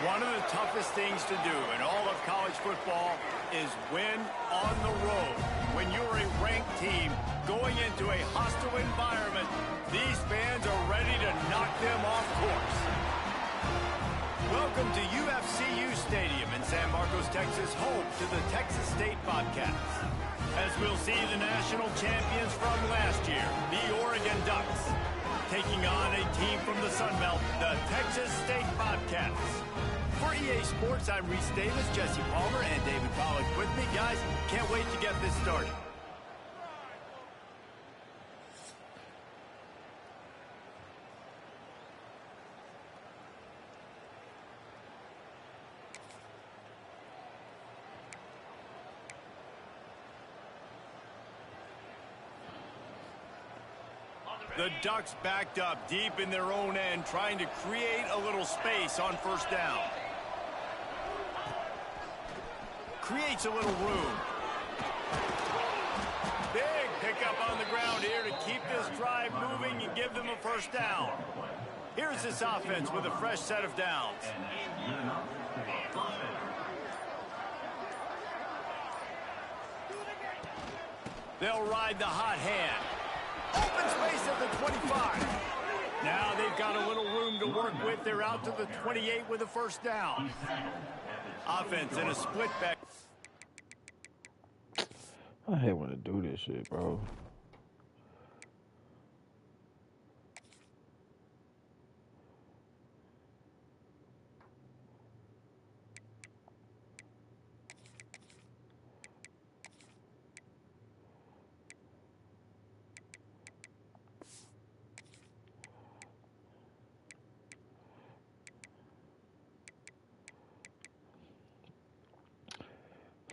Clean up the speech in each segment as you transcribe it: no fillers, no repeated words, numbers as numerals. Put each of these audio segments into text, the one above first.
One of the toughest things to do in all of college football is win on the road. When you're a ranked team going into a hostile environment, these fans are ready to knock them off course. Welcome to UFCU Stadium in San Marcos, Texas, home to the Texas State Bobcats. As we'll see the national champions from last year, the Oregon Ducks, taking on a team from the Sun Belt, the Texas State Bobcats. For EA Sports, I'm Reese Davis, Jesse Palmer, and David Pollack with me. Guys, can't wait to get this started. The Ducks backed up deep in their own end, trying to create a little space on first down. Creates a little room. Big pickup on the ground here to keep this drive moving and give them a first down. Here's this offense with a fresh set of downs. They'll ride the hot hand. Open space at the 25. Now they've got a little room to work with. They're out to the 28 with a first down. Offense in a split back. I hate when I do this shit, bro.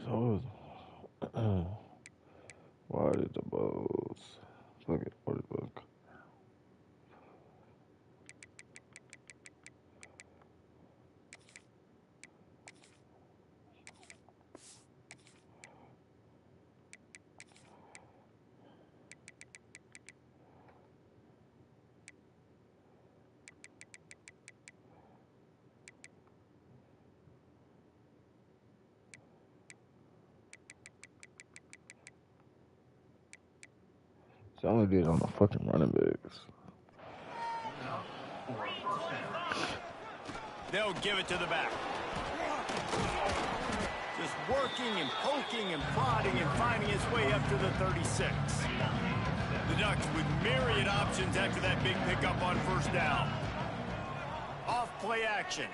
So, why did the Bulls look at what it look? So I only did it on the fucking running backs. They'll give it to the back. Just working and poking and prodding and finding his way up to the 36. The Ducks with myriad options after that big pickup on first down. Off play action.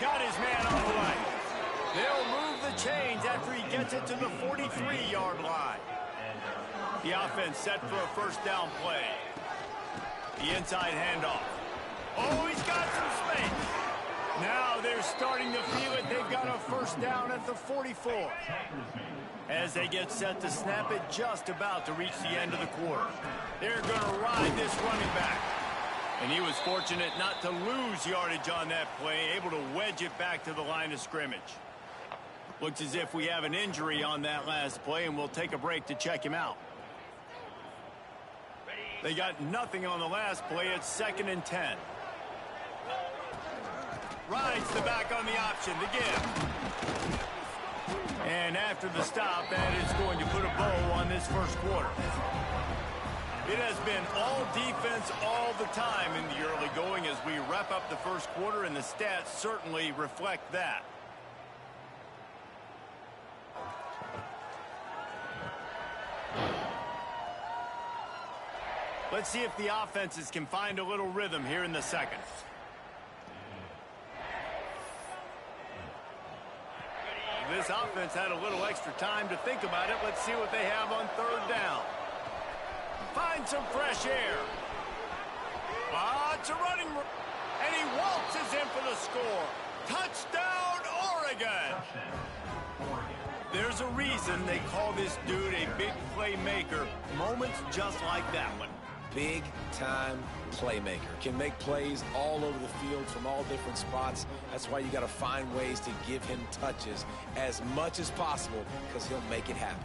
Got his man on the line. They'll move the chains after he gets it to the 43-yard line. The offense set for a first down play. The inside handoff. Oh, he's got some space. Now they're starting to feel it. They've got a first down at the 44. As they get set to snap it, just about to reach the end of the quarter. They're going to ride this running back. And he was fortunate not to lose yardage on that play, able to wedge it back to the line of scrimmage. Looks as if we have an injury on that last play, and we'll take a break to check him out. They got nothing on the last play. It's 2nd and 10. Rides the back on the option to give. And after the stop, that is going to put a bow on this first quarter. It has been all defense all the time in the early going as we wrap up the first quarter, and the stats certainly reflect that. Let's see if the offenses can find a little rhythm here in the second. This offense had a little extra time to think about it. Let's see what they have on third down. Find some fresh air. It's a running, and he waltzes in for the score. Touchdown, Oregon! There's a reason they call this dude a big playmaker. Moments just like that one. Big-time playmaker. Can make plays all over the field from all different spots. That's why you got to find ways to give him touches as much as possible, because he'll make it happen.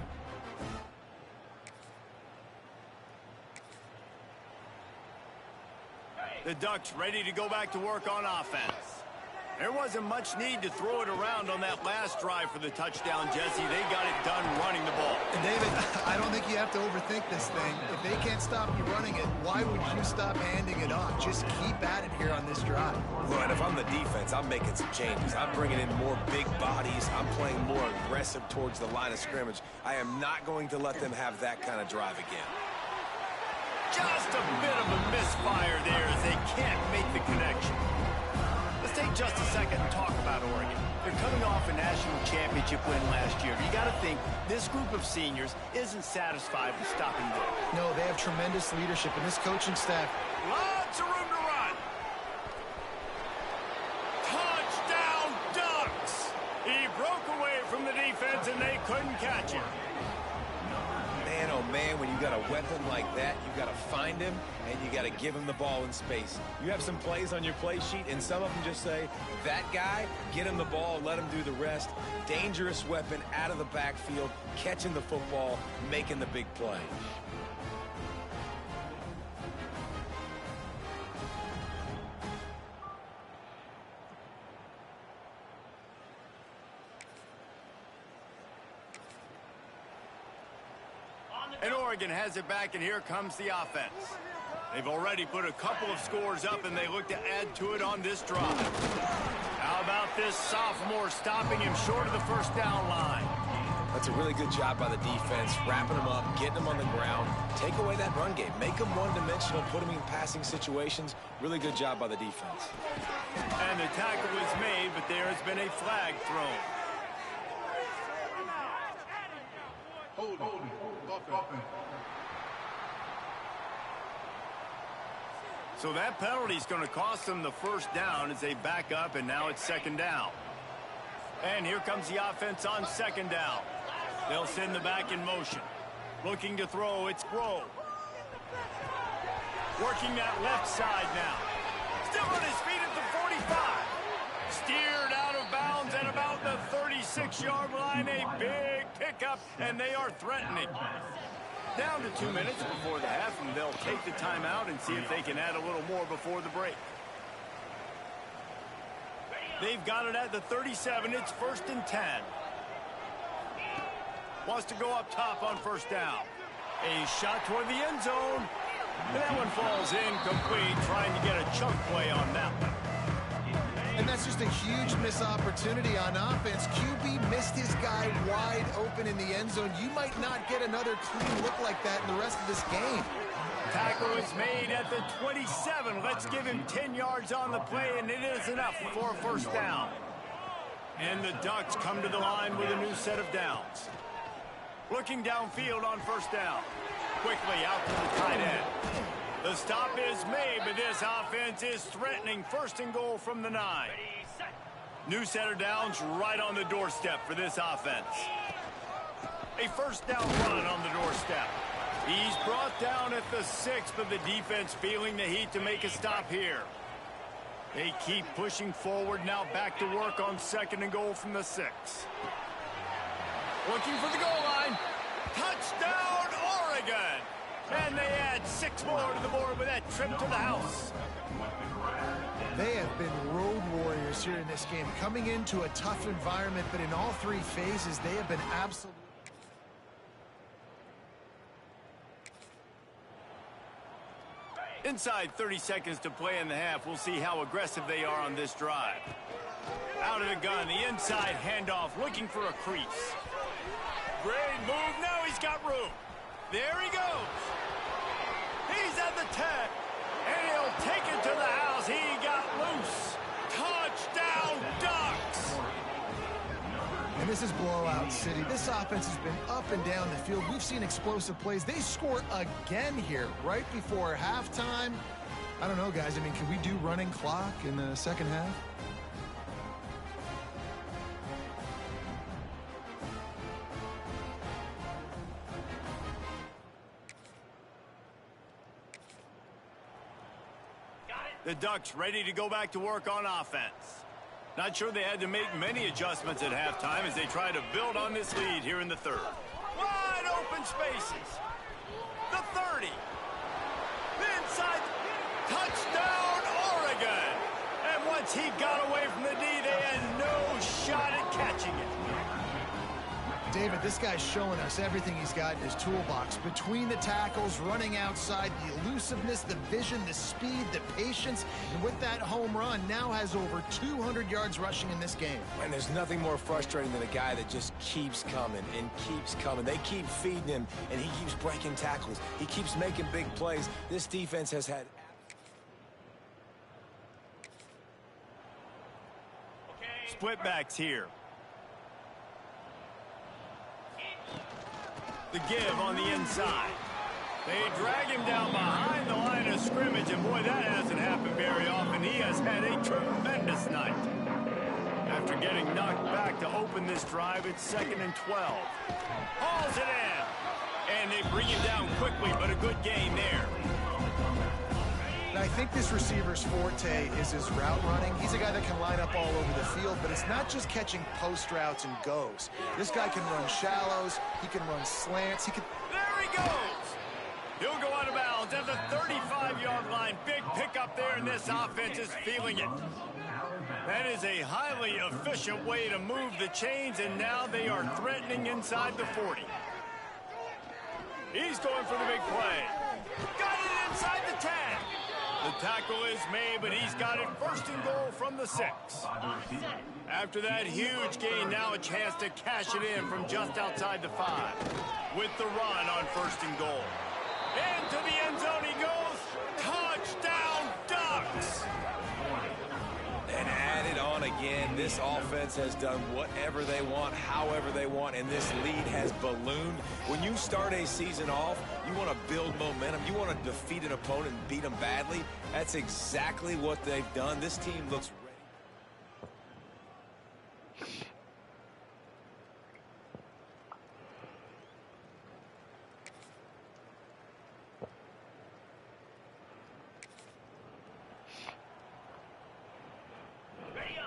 The Ducks ready to go back to work on offense. There wasn't much need to throw it around on that last drive for the touchdown, Jesse. They got it done running the ball. And David, I don't think you have to overthink this thing. If they can't stop you running it, why would you stop handing it off? Just keep at it here on this drive. Well, and if I'm the defense, I'm making some changes. I'm bringing in more big bodies. I'm playing more aggressive towards the line of scrimmage. I am not going to let them have that kind of drive again. Just a bit of a misfire there as they can't make the connection. Let's take just a second and talk about Oregon. They're coming off a national championship win last year. You got to think this group of seniors isn't satisfied with stopping there. No, they have tremendous leadership in this coaching staff. Lots of room to run. Touchdown, Ducks! He broke away from the defense and they couldn't catch him. Man, oh man, when you got a weapon like that, you got to find him and you got to give him the ball in space. You have some plays on your play sheet, and some of them just say, that guy, get him the ball, let him do the rest. Dangerous weapon out of the backfield, catching the football, making the big play. And Oregon has it back, and here comes the offense. They've already put a couple of scores up, and they look to add to it on this drive. How about this sophomore stopping him short of the first down line? That's a really good job by the defense, wrapping them up, getting them on the ground. Take away that run game. Make them one-dimensional, put them in passing situations. Really good job by the defense. And the tackle is made, but there has been a flag thrown. So that penalty is going to cost them the first down as they back up, and now it's second down. And here comes the offense on second down. They'll send the back in motion. Looking to throw, it's Grove. Working that left side now. Still on his feet at the 45. Steered out of bounds at about the 36-yard line. A big pickup, and they are threatening. Down to 2 minutes before the half, and they'll take the timeout and see if they can add a little more before the break. They've got it at the 37. It's 1st and 10. Wants to go up top on first down. A shot toward the end zone. And that one falls incomplete, trying to get a chunk play on that one. And that's just a huge missed opportunity on offense. QB missed his guy wide open in the end zone. You might not get another clean look like that in the rest of this game. Tackle is made at the 27. Let's give him 10 yards on the play, and it is enough for a first down. And the Ducks come to the line with a new set of downs. Looking downfield on first down. Quickly out to the tight end. The stop is made, but this offense is threatening. 1st and goal from the 9. New set of downs right on the doorstep for this offense. A first down run on the doorstep. He's brought down at the 6, but the defense feeling the heat to make a stop here. They keep pushing forward, now back to work on 2nd and goal from the 6. Looking for the goal line. Touchdown, Oregon! And they add 6 more to the board with that trip to the house. They have been road warriors here in this game, coming into a tough environment, but in all 3 phases, they have been absolutely... Inside 30 seconds to play in the half. We'll see how aggressive they are on this drive. Out of the gun, the inside handoff, looking for a crease. Great move. Now he's got room. There he goes. He's at the 10. And he'll take it to the house. He got loose. Touchdown, Ducks. And this is blowout city. This offense has been up and down the field. We've seen explosive plays. They score again here right before halftime. I don't know, guys. I mean, can we do running clock in the second half? The Ducks ready to go back to work on offense. Not sure they had to make many adjustments at halftime as they try to build on this lead here in the 3rd. Wide open spaces. The 30. The inside. Touchdown, Oregon. And Once he got away from the D, they had no shot at catching it. David, this guy's showing us everything he's got in his toolbox. Between the tackles, running outside, the elusiveness, the vision, the speed, the patience. And with that home run, now has over 200 yards rushing in this game. And there's nothing more frustrating than a guy that just keeps coming and keeps coming. They keep feeding him, and he keeps breaking tackles. He keeps making big plays. This defense has had... Split backs here. The give on the inside. They drag him down behind the line of scrimmage, and boy, that hasn't happened very often. He has had a tremendous night. After getting knocked back to open this drive, it's 2nd and 12. Hauls it in. And they bring him down quickly, but a good gain there. And I think this receiver's forte is his route running. He's a guy that can line up all over the field, but it's not just catching post routes and goes. This guy can run shallows. He can run slants. There he goes. He'll go out of bounds at the 35-yard line. Big pickup there, and this offense is feeling it. That is a highly efficient way to move the chains, and now they are threatening inside the 40. He's going for the big play. Got it inside the 10. The tackle is made, but he's got it 1st and goal from the 6. After that huge gain, now a chance to cash it in from just outside the 5. With the run on 1st and goal. Into the end zone he goes. Touchdown, Ducks! And add it on again. This offense has done whatever they want, however they want, and this lead has ballooned. When you start a season off, you want to build momentum. You want to defeat an opponent and beat them badly. That's exactly what they've done. This team looks ready.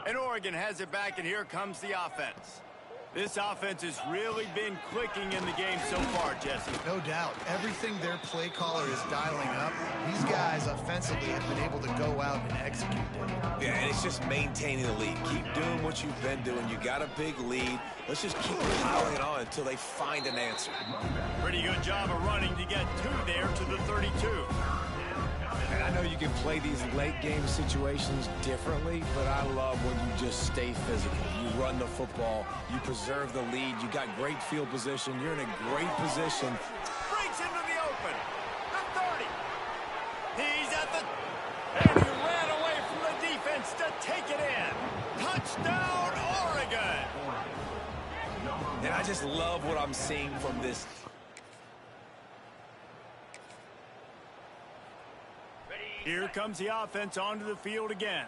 And Oregon has it back, and here comes the offense. This offense has really been clicking in the game so far, Jesse. No doubt. Everything their play caller is dialing up, these guys offensively have been able to go out and execute them. Yeah, and it's just maintaining the lead. Keep doing what you've been doing. You got a big lead. Let's just keep piling it on until they find an answer. Pretty good job of running to get 2 there to the 32. And I know you can play these late-game situations differently, but I love when you just stay physical. You run the football, you preserve the lead, you got great field position, you're in a great position. Breaks into the open. The 30. He's at the... And he ran away from the defense to take it in. Touchdown, Oregon! And I just love what I'm seeing from this. Here comes the offense onto the field again.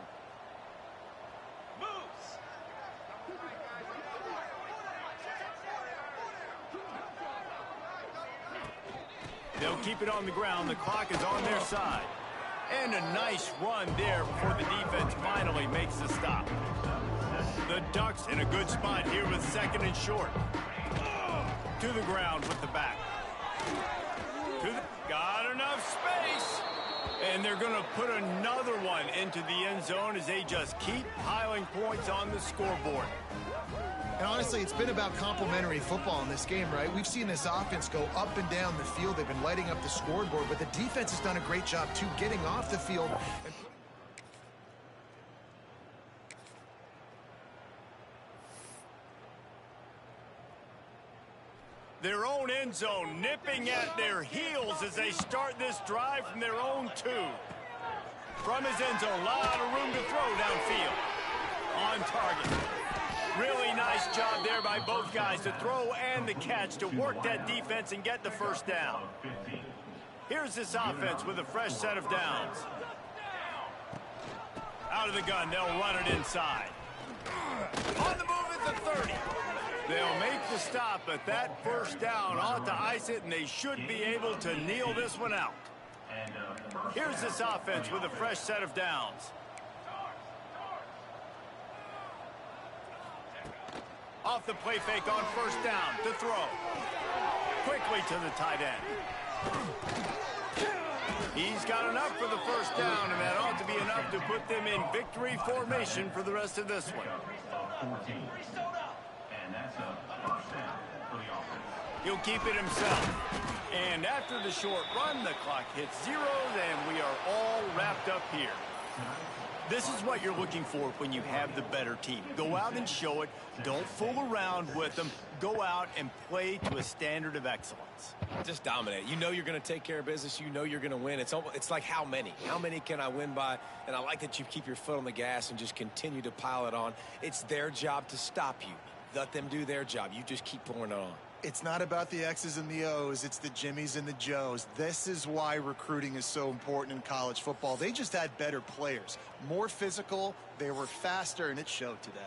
They'll keep it on the ground. The clock is on their side. And a nice run there before the defense finally makes the stop. The Ducks in a good spot here with 2nd and short. To the ground with the back. Got enough space. And they're going to put another one into the end zone as they just keep piling points on the scoreboard. And honestly, it's been about complementary football in this game, right? We've seen this offense go up and down the field. They've been lighting up the scoreboard, but the defense has done a great job, too, getting off the field. Their own end zone nipping at their heels as they start this drive from their own 2. From his end zone, a lot of room to throw downfield. On target. Really nice job there by both guys to throw and the catch to work that defense and get the 1st down. Here's this offense with a fresh set of downs. Out of the gun, they'll run it inside. On the move at the 30. They'll make the stop, but that 1st down ought to ice it, and they should be able to kneel this one out. Here's this offense with a fresh set of downs. Off the play fake on 1st down to throw. Quickly to the tight end. He's got enough for the 1st down, and that ought to be be enough to put them in victory formation for the rest of this one. He'll keep it himself. And after the short run, the clock hits 0, and we are all wrapped up here. This is what you're looking for when you have the better team. Go out and show it. Don't fool around with them. Go out and play to a standard of excellence. Just dominate. You know you're going to take care of business. You know you're going to win. It's like how many? How many can I win by? And I like that you keep your foot on the gas and just continue to pile it on. It's their job to stop you. Let them do their job. You just keep pouring it on. It's not about the X's and the O's. It's the Jimmies and the Joes. This is why recruiting is so important in college football. They just had better players, more physical, they were faster, and it showed today.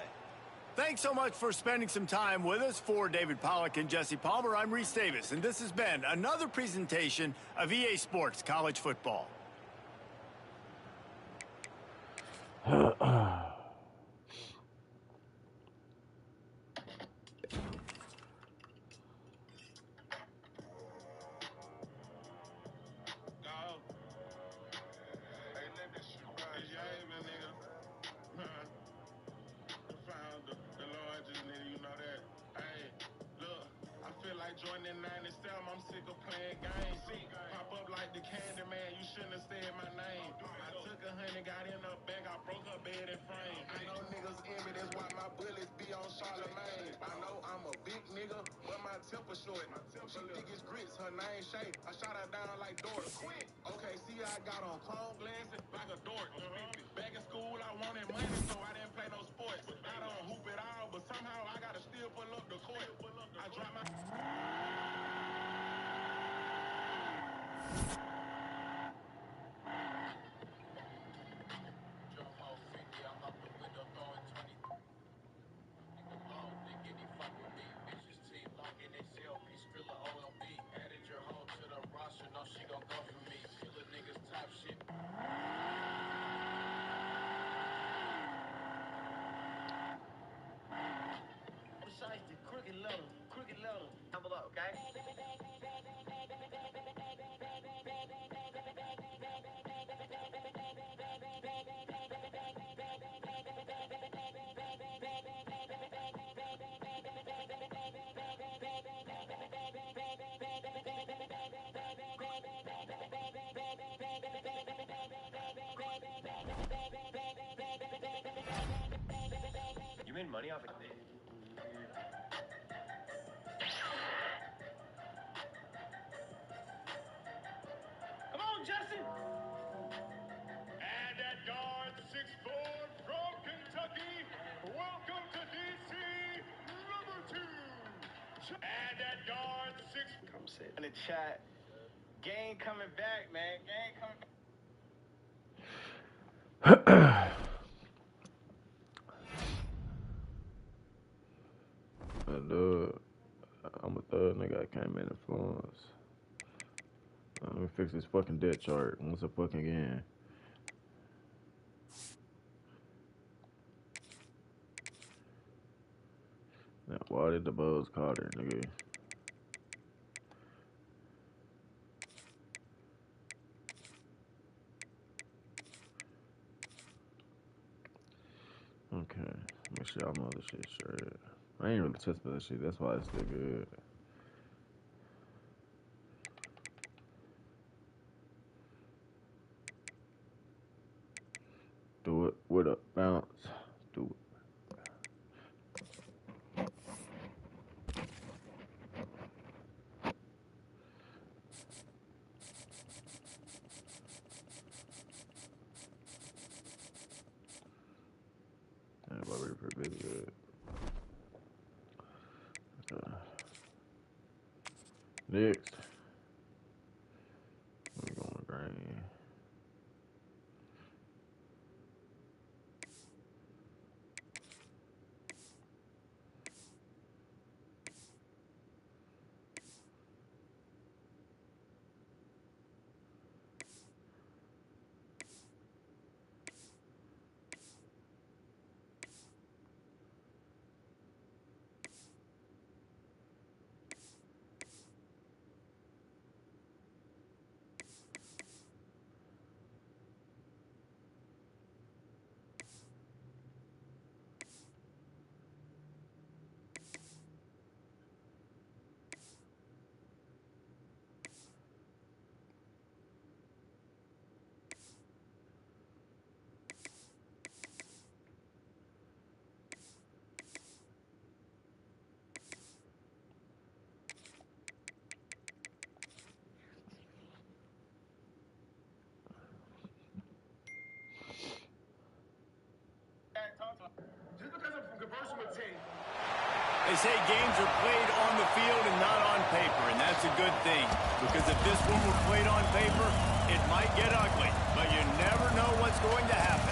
Thanks so much for spending some time with us. For David Pollack and Jesse Palmer, I'm Reese Davis, and this has been another presentation of EA Sports College Football. Joining 97, I'm sick of playing games. Pop up like the candy man, you shouldn't have said my name. I took 100, got in a bag, I broke her bed and frame. I know niggas envy, that's why my bullets be on Charlemagne. I know I'm a big nigga, but my temper short. She thick as grits, her name Shay. I shot her down like Dort. Okay, see I got on chrome glasses like a dork. Back in school, I wanted money, so I didn't play no sports. I don't hoop it all, but somehow I gotta still pull up the court. I drop my... Crooked letter. Down below, okay? You made money off of it. Jesse. And at guard 6'4" from Kentucky, welcome to DC, number 2. And at guard 6. Come sit in the chat. Game coming back, man. Game coming. I'm a thug nigga. I came in influence. Let me fix this fucking debt chart once a fucking again. Now, why did the Bulls call her, nigga? Okay, make sure y'all know this shit straight. I ain't really tested that shit. That's why it's still good. Do it with a bounce. Do it. Everybody pretty good. Okay. Next. We're going green. They say games are played on the field and not on paper, and that's a good thing. Because if this one were played on paper, it might get ugly. But you never know what's going to happen.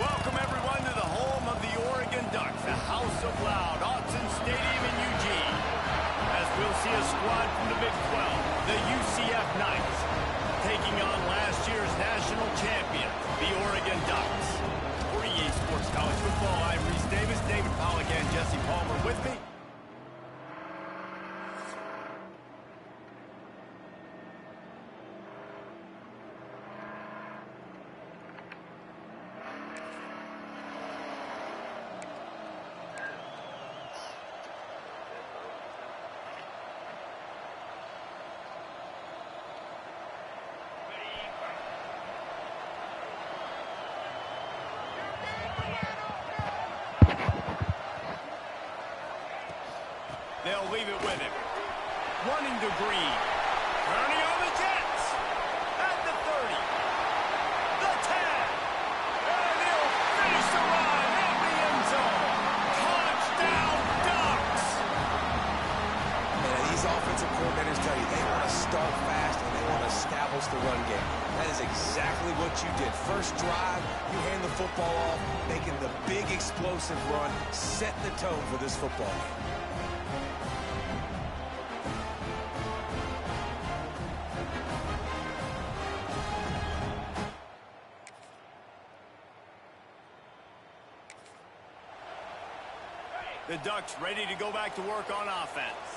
Welcome, everyone, to the home of the Oregon Ducks, the House of Loud, Autzen Stadium in Eugene. As we'll see a squad from the Big 12, the UCF Knights, taking on last year's national champion, the Oregon Ducks. For EA Sports College Football, I'm Reese Davis, David Pollack, and Jesse Palmer with me. They'll leave it with him. Running to Green. Turning on the Jets. At the 30. The 10. And he'll finish the run in the end zone. Touchdown, Ducks! And these offensive coordinators tell you they want to start fast and they want to establish the run game. That is exactly what you did. First drive, you hand the football off, making the big explosive run, set the tone for this football game. The Ducks ready to go back to work on offense.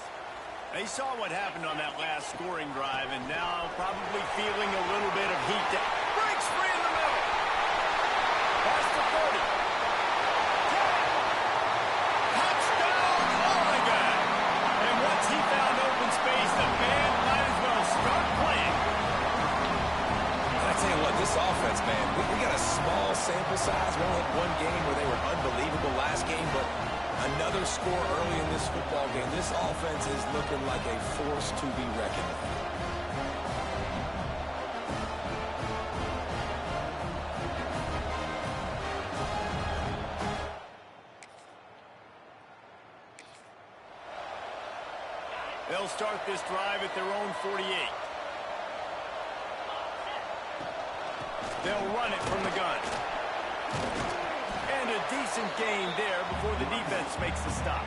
They saw what happened on that last scoring drive, and now probably feeling a little bit of heat. Breaks free in the middle. Pass to 30. 10. Touchdown, Oregon! And once he found open space, the band might as well start playing. I tell you what, this offense, man, we got a small sample size. We only had one game where they were unbelievable last game, but another score early in this football game. This offense is looking like a force to be reckoned with. They'll start this drive at their own 48. They'll run it from the gun. And a decent gain there before the defense makes the stop.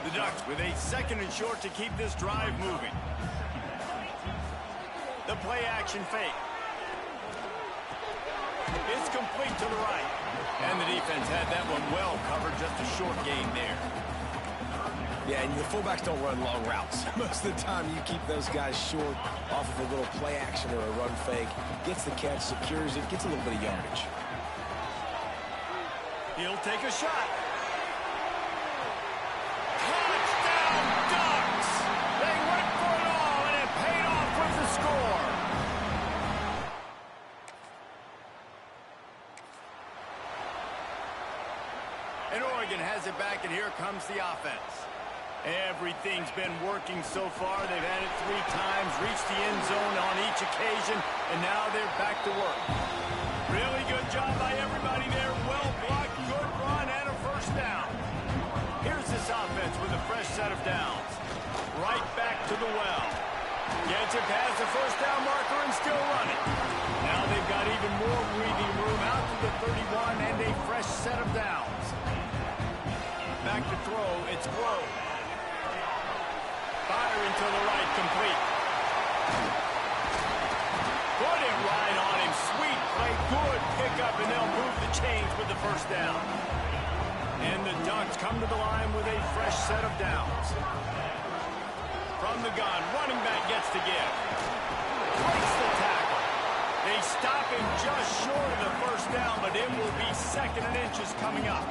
The Ducks with a 2nd and short to keep this drive moving. The play action fake. It's complete to the right. And the defense had that one well covered, just a short gain there. Yeah, and the fullbacks don't run long routes. Most of the time, you keep those guys short off of a little play action or a run fake. Gets the catch, secures it, gets a little bit of yardage. He'll take a shot. Touchdown, Ducks! They went for it all, and it paid off with the score. And Oregon has it back, and here comes the offense. Everything's been working so far. They've had it 3 times, reached the end zone on each occasion, and now they're back to work. Really good job by everybody there. Well blocked, good run, and a first down. Here's this offense with a fresh set of downs. Right back to the well. Gets it past the first down marker and still running. Now they've got even more breathing room out to the 31 and a fresh set of downs. Back to throw, it's Grove. Firing to the right, complete. Put it right on him. Sweet play, good pickup, and they'll move the chains with the first down. And the Ducks come to the line with a fresh set of downs. From the gun, running back gets to give. Breaks the tackle. They stop him just short of the first down, but it will be 2nd and inches coming up.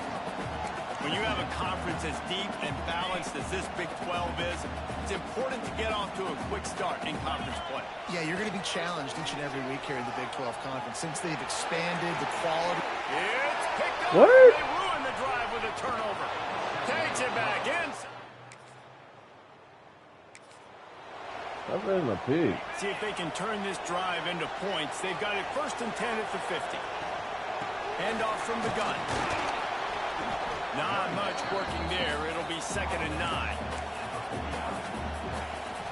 When you have a conference as deep and balanced as this Big 12 is, it's important to get off to a quick start in conference play. Yeah, you're going to be challenged each and every week here in the Big 12 Conference. Since they've expanded the quality. It's picked up. What? They ruin the drive with a turnover. Takes it back in. Stop letting my pig. See if they can turn this drive into points. They've got it 1st and 10 at the 50. Hand off from the gun. Not much working there. It'll be 2nd and 9.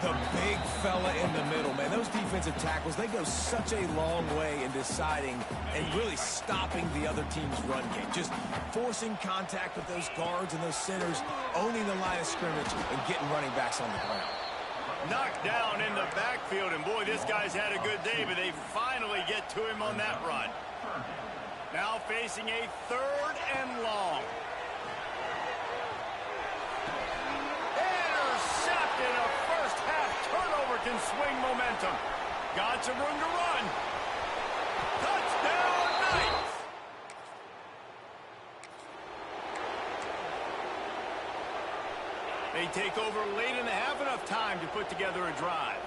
The big fella in the middle, man. Those defensive tackles, they go such a long way in deciding and really stopping the other team's run game. Just forcing contact with those guards and those centers, owning the line of scrimmage, and getting running backs on the ground. Knocked down in the backfield, and boy, this guy's had a good day, but they finally get to him on that run. Now facing a 3rd and long. Intercepted. A first half turnover can swing momentum. Got some room to run. Touchdown, Knights. They take over late in the half, enough time to put together a drive.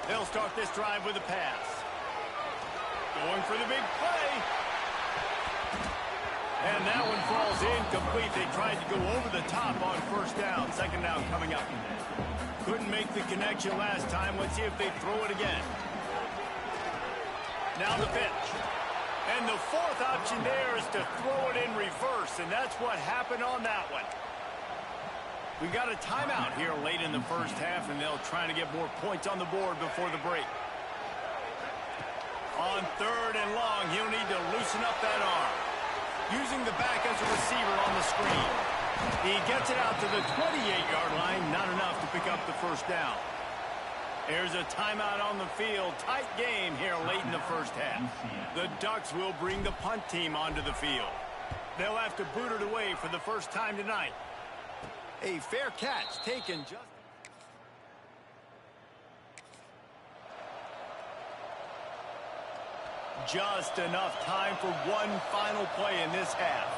They'll start this drive with a pass. Going for the big play. And that one falls incomplete. They tried to go over the top on 1st down. 2nd down coming up. Couldn't make the connection last time. Let's see if they throw it again. Now the pitch. And the 4th option there is to throw it in reverse, and that's what happened on that one. We got a timeout here late in the 1st half, and they'll try to get more points on the board before the break. On 3rd and long, he'll need to loosen up that arm. Using the back as a receiver on the screen. He gets it out to the 28-yard line, not enough to pick up the 1st down. There's a timeout on the field. Tight game here late in the 1st half. The Ducks will bring the punt team onto the field. They'll have to boot it away for the first time tonight. A fair catch taken just enough time for one final play in this half.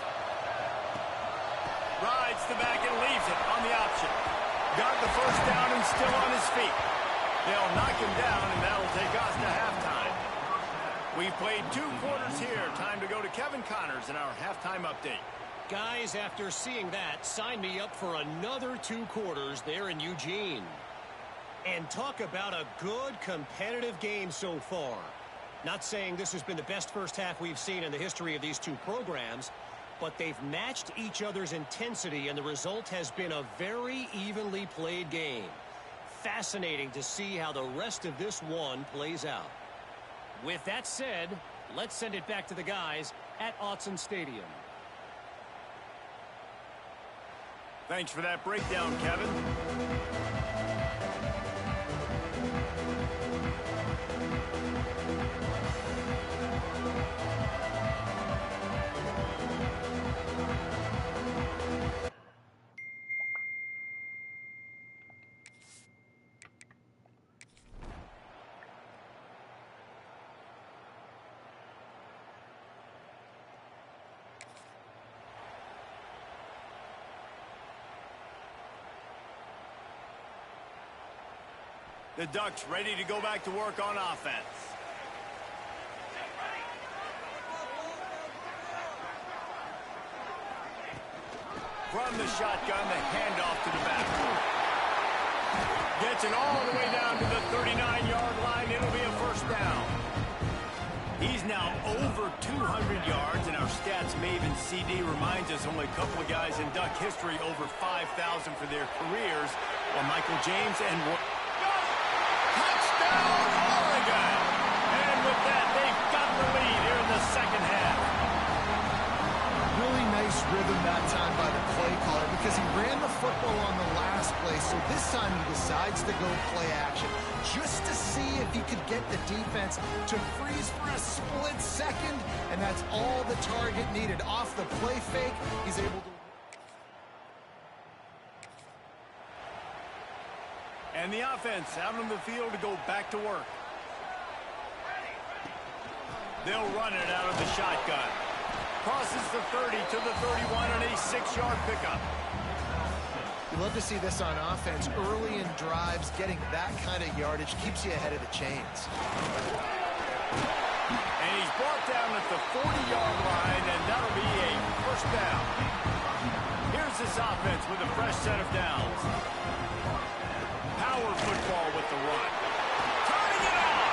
Rides the back and leaves it on the option. Got the 1st down and still on his feet. They'll knock him down, and that'll take us to halftime. We've played 2 quarters here. Time to go to Kevin Connors in our halftime update. Guys, after seeing that, sign me up for another 2 quarters there in Eugene. And talk about a good competitive game so far. Not saying this has been the best 1st half we've seen in the history of these 2 programs, but they've matched each other's intensity, and the result has been a very evenly played game. Fascinating to see how the rest of this one plays out. With that said, let's send it back to the guys at Autzen Stadium. Thanks for that breakdown, Kevin. The Ducks ready to go back to work on offense. From the shotgun, the handoff to the back. Gets it all the way down to the 39-yard line. It'll be a 1st down. He's now over 200 yards, and our stats maven CD reminds us only a couple of guys in Duck history over 5,000 for their careers, while Michael James and touchdown, Oregon! And with that, they've got the lead here in the 2nd half. Really nice rhythm that time by the play caller because he ran the football on the last play, so this time he decides to go play action just to see if he could get the defense to freeze for a split second, and that's all the target needed. Off the play fake, he's able to... And the offense out on the field to go back to work. They'll run it out of the shotgun. Crosses the 30 to the 31 and a 6-yard pickup. You love to see this on offense. Early in drives, getting that kind of yardage keeps you ahead of the chains. And he's brought down at the 40-yard line, and that'll be a 1st down. Here's this offense with a fresh set of downs. Power football with the run. Turning it on.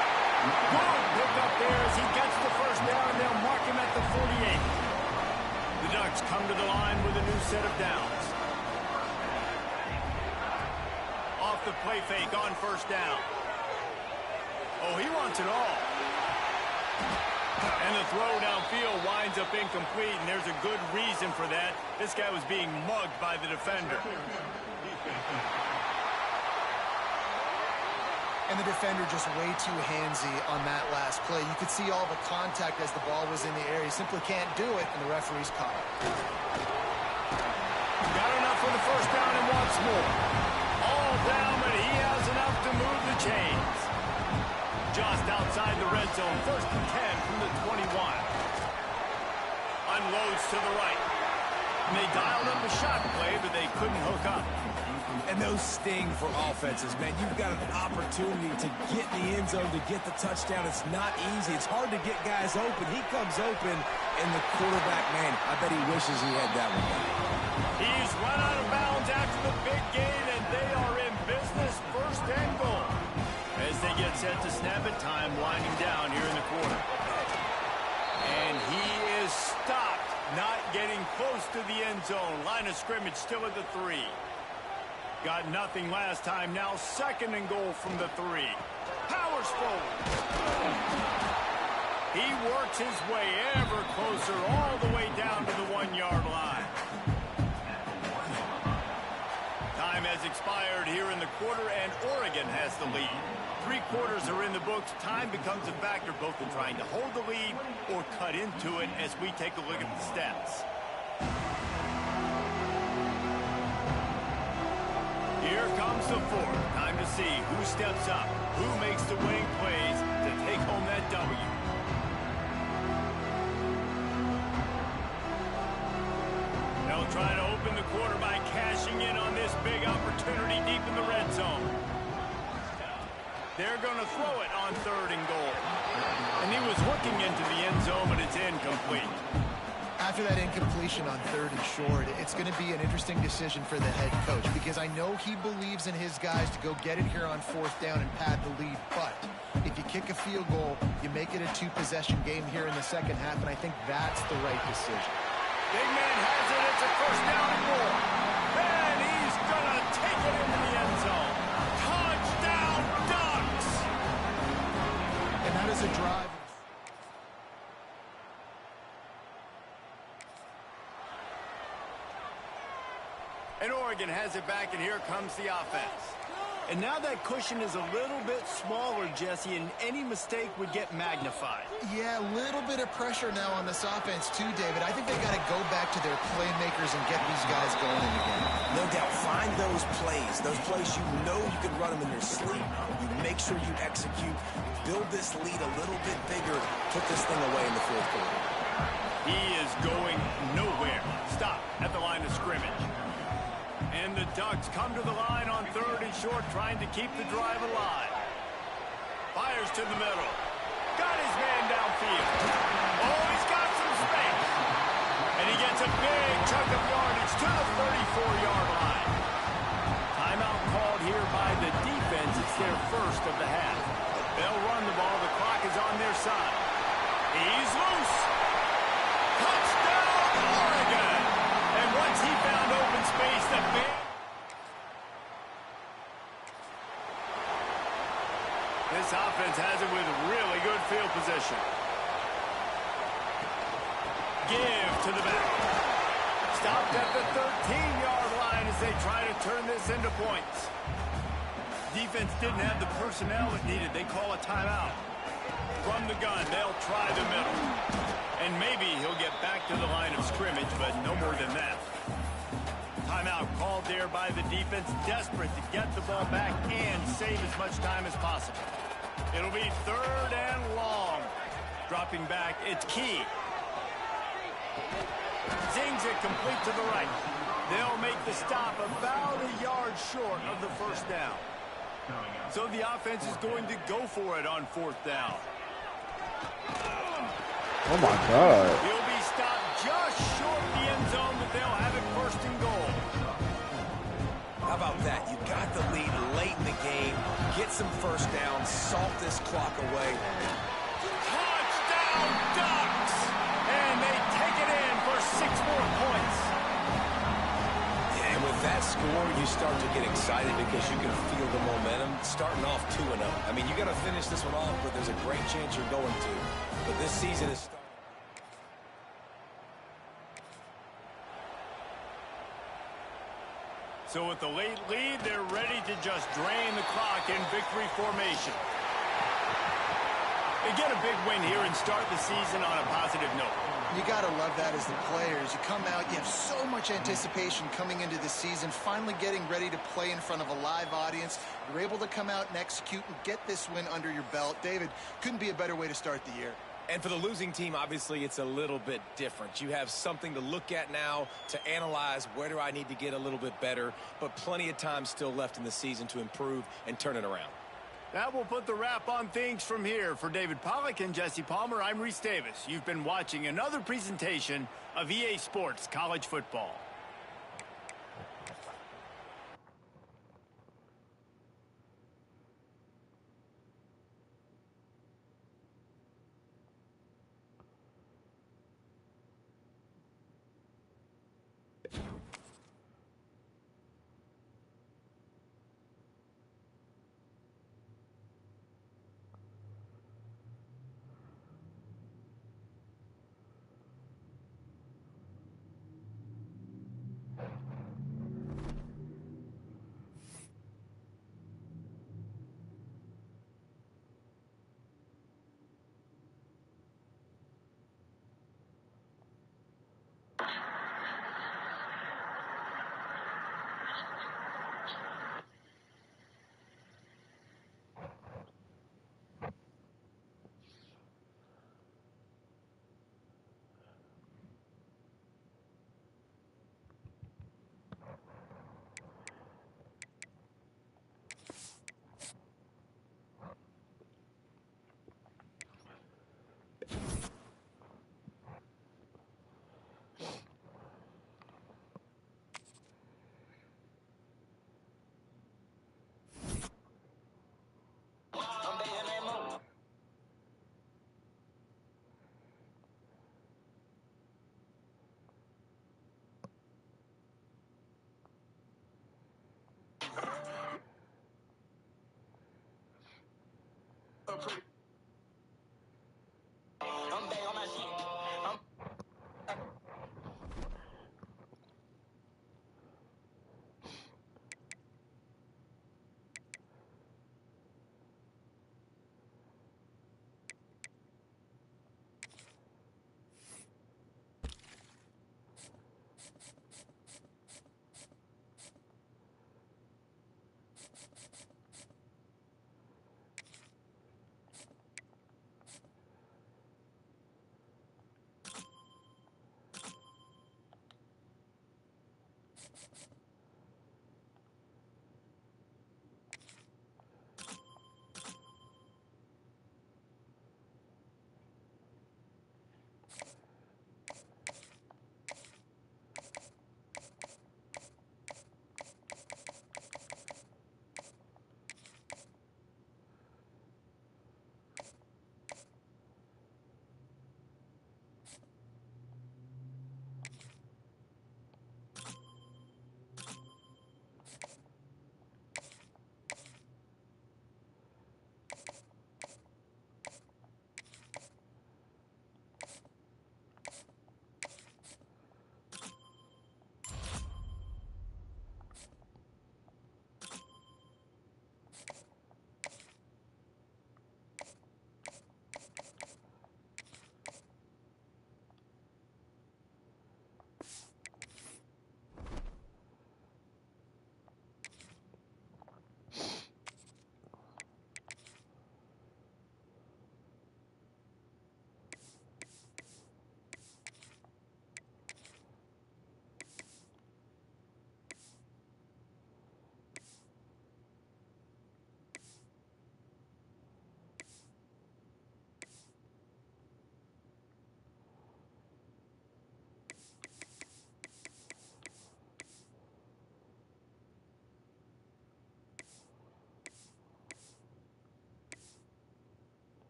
Good pick up there as he gets the 1st down, and they'll mark him at the 48. The Ducks Ducks come to the line with a new set of downs. Off the play fake on first down. Oh, he wants it all. And the throw downfield winds up incomplete, and there's a good reason for that. This guy was being mugged by the defender. And the defender just way too handsy on that last play. You could see all the contact as the ball was in the air. He simply can't do it, and the referee's caught it. Got enough for the first down and wants more. All down, but he has enough to move the chains. Just outside the red zone, 1st and 10 from the 21. Unloads to the right. And they dialed up a shot play, but they couldn't hook up. And those sting for offenses, man. You've got an opportunity to get in the end zone, to get the touchdown. It's not easy. It's hard to get guys open. He comes open, and the quarterback, man, I bet he wishes he had that one. He's run out of bounds after the big gain, and they are in business, 1st and goal. As they get set to snap it, time winding down here in the quarter. And he is stopped, not getting close to the end zone. Line of scrimmage still at the 3. Got nothing last time. Now 2nd and goal from the 3. Powers forward. He works his way ever closer all the way down to the 1-yard line. Time has expired here in the quarter, and Oregon has the lead. 3 quarters are in the books. Time becomes a factor both in trying to hold the lead or cut into it as we take a look at the stats. Here comes the 4th. Time to see who steps up, who makes the winning plays to take home that W. They'll try to open the quarter by cashing in on this big opportunity deep in the red zone. They're going to throw it on 3rd and goal. And he was looking into the end zone, but it's incomplete. After that incompletion on 3rd and short, it's going to be an interesting decision for the head coach because I know he believes in his guys to go get it here on 4th down and pad the lead. But if you kick a field goal, you make it a 2-possession game here in the 2nd half, and I think that's the right decision. Big man has it. It's a 1st down and more. And he's going to take it into the end zone. Touchdown, Ducks! And that is a drive. And Oregon has it back, and here comes the offense. And now that cushion is a little bit smaller, Jesse, and any mistake would get magnified. Yeah, a little bit of pressure now on this offense too, David. I think they got to go back to their playmakers and get these guys going in the game. No doubt. Find those plays you know you can run them in your sleep. You make sure you execute. Build this lead a little bit bigger. Put this thing away in the 4th quarter. He is going nowhere. Stop at the line of scrimmage. And the Ducks come to the line on 3rd and short, trying to keep the drive alive. Fires to the middle. Got his man downfield. Oh, he's got some space. And he gets a big chunk of yardage to the 34-yard line. Timeout called here by the defense. It's their 1st of the half. They'll run the ball. The clock is on their side. He's loose. Touchdown, Oregon. And once he found open space, the big... This offense has it with really good field position. Give to the back. Stopped at the 13-yard line as they try to turn this into points. Defense didn't have the personnel it needed. They call a timeout. From the gun, they'll try the middle. And maybe he'll get back to the line of scrimmage, but no more than that. Timeout called there by the defense, desperate to get the ball back and save as much time as possible. It'll be 3rd and long. Dropping back, it's Key. Zings it complete to the right. They'll make the stop about a yard short of the 1st down. So the offense is going to go for it on 4th down. Oh my God. He'll be stopped just short of the end zone, but they'll have it 1st and goal. How about that? You got the lead late in the game. Get some 1st downs. Salt this clock away. Touchdown, Ducks! And they take it in for 6 more points. score, you start to get excited because you can feel the momentum starting off 2-0. I mean, you got to finish this one off, but there's a great chance you're going to. But this season is starting. So with the late lead, they're ready to just drain the clock in victory formation. They get a big win here and start the season on a positive note. You got to love that as the players. You come out, you have so much anticipation coming into the season, finally getting ready to play in front of a live audience. You're able to come out and execute and get this win under your belt. David, couldn't be a better way to start the year. And for the losing team, obviously, it's a little bit different. You have something to look at now to analyze where do I need to get a little bit better, but plenty of time still left in the season to improve and turn it around. That will put the wrap on things from here. For David Pollack and Jesse Palmer, I'm Reese Davis. You've been watching another presentation of EA Sports College Football.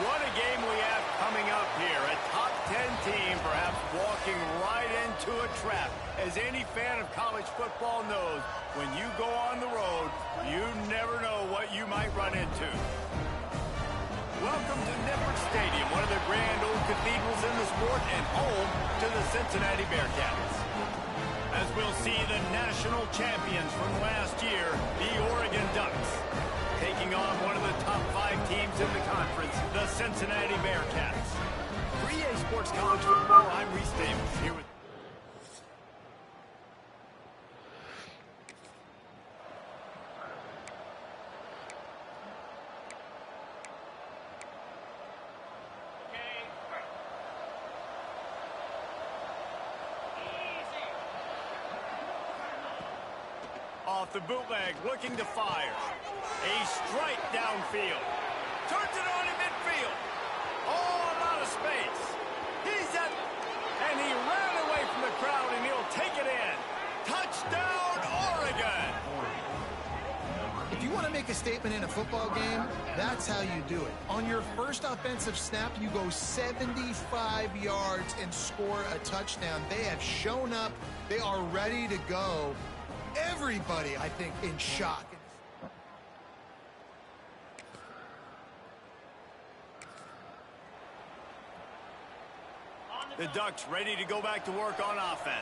What a game we have coming up here. A top 10 team perhaps walking right into a trap. As any fan of college football knows, when you go on the road, you never know what you might run into. Welcome to Nippert Stadium, one of the grand old cathedrals in the sport and home to the Cincinnati Bearcats. As we'll see the national champions from last year, the Oregon Ducks, taking on one of the top 5 teams in the conference, the Cincinnati Bearcats. For EA Sports College Football, I'm Reese Davis, here with... Off the bootleg, looking to fire. A strike downfield. Turns it on in midfield. All out of space. He's at... And he ran away from the crowd, and he'll take it in. Touchdown, Oregon! If you want to make a statement in a football game, that's how you do it. On your first offensive snap, you go 75 yards and score a touchdown. They have shown up. They are ready to go. Everybody, I think, in shock. The Ducks ready to go back to work on offense.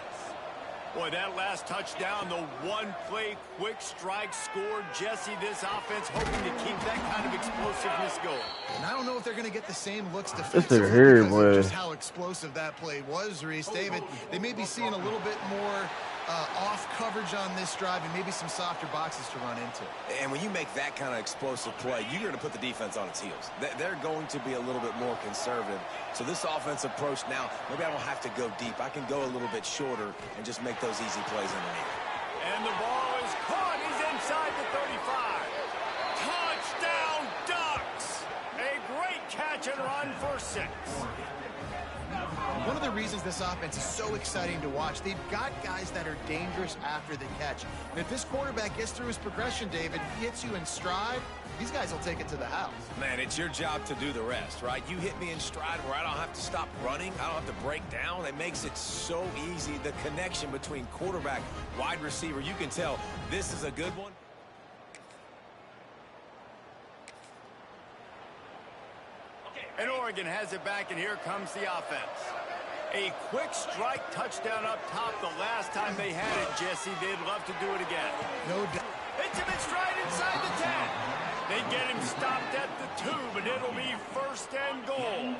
Boy, that last touchdown, the one-play quick strike scored. Jesse, this offense hoping to keep that kind of explosiveness going. And I don't know if they're going to get the same looks defensively here, because boy. of just how explosive that play was, Reese. David, they may be seeing a little bit more off coverage on this drive and maybe some softer boxes to run into. And when you make that kind of explosive play, you're going to put the defense on its heels. They're going to be a little bit more conservative. So this offensive approach now, maybe I don't have to go deep. I can go a little bit shorter and just make those easy plays underneath. And the ball is caught. He's inside the 35. Touchdown, Ducks! A great catch and run for 6. One of the reasons this offense is so exciting to watch, they've got guys that are dangerous after the catch. And if this quarterback gets through his progression, David, he hits you in stride, these guys will take it to the house. Man, it's your job to do the rest, right? You hit me in stride where I don't have to stop running. I don't have to break down. It makes it so easy. The connection between quarterback, wide receiver, you can tell this is a good one. And Oregon has it back, and here comes the offense. A quick strike touchdown up top. The last time they had it, Jesse, they'd love to do it again. No doubt. Hits him in stride inside the 10. They get him stopped at the 2, but it'll be first and goal.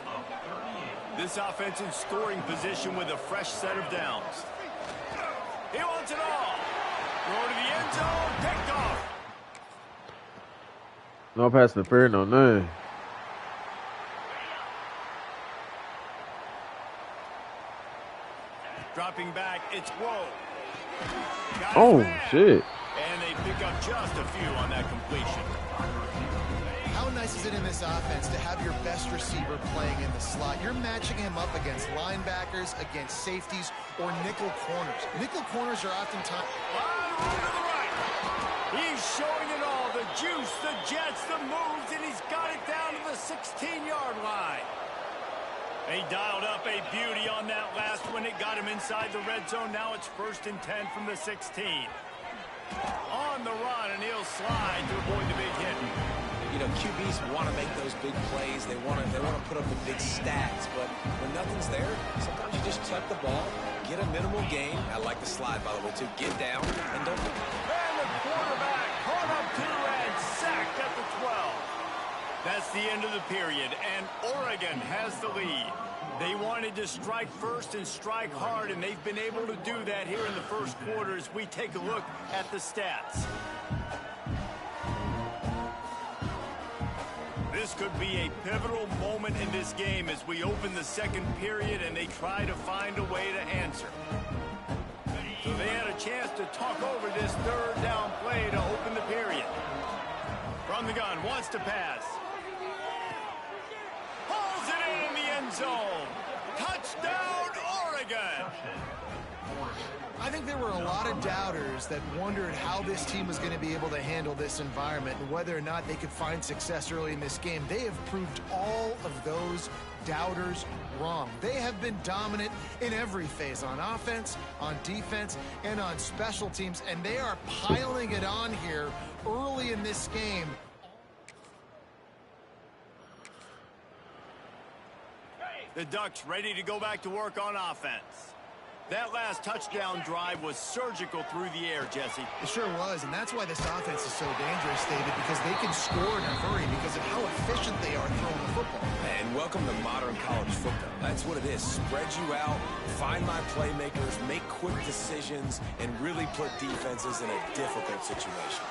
This offense in scoring position with a fresh set of downs. He wants it all. Throw to the end zone, picked off. No pass interference, no none. Dropping back, it's Woe. Oh, shit. And they pick up just a few on that completion. How nice is it in this offense to have your best receiver playing in the slot? You're matching him up against linebackers, against safeties, or nickel corners. Nickel corners are oftentimes... Wide to the right. He's showing it all. The juice, the jets, the moves, and he's got it down to the 16-yard line. They dialed up a beauty on that last one. It got him inside the red zone. Now it's 1st and 10 from the 16. On the run, and he'll slide to avoid the big hit. You know, QBs want to make those big plays. They want to put up the big stats. But when nothing's there, sometimes you just tuck the ball, get a minimal gain. I like the slide, by the way, too. Get down and don't. And the quarterback caught up to and sacked at the 12. That's the end of the period, and Oregon has the lead. They wanted to strike first and strike hard, and they've been able to do that here in the first quarter as we take a look at the stats. This could be a pivotal moment in this game as we open the second period and they try to find a way to answer. So they had a chance to talk over this 3rd down play to open the period. From the gun, wants to pass. Pulls it in the end zone. Touchdown, Oregon. I I think there were a lot of doubters that wondered how this team was going to be able to handle this environment and whether or not they could find success early in this game. They have proved all of those doubters wrong. They have been dominant in every phase, on offense, on defense, and on special teams, and they are piling it on here early in this game. The Ducks ready to go back to work on offense. That last touchdown drive was surgical through the air, Jesse. It sure was, and that's why this offense is so dangerous, David, because they can score in a hurry because of how efficient they are throwing the football. And welcome to modern college football. That's what it is. Spread you out, find my playmakers, make quick decisions, and really put defenses in a difficult situation.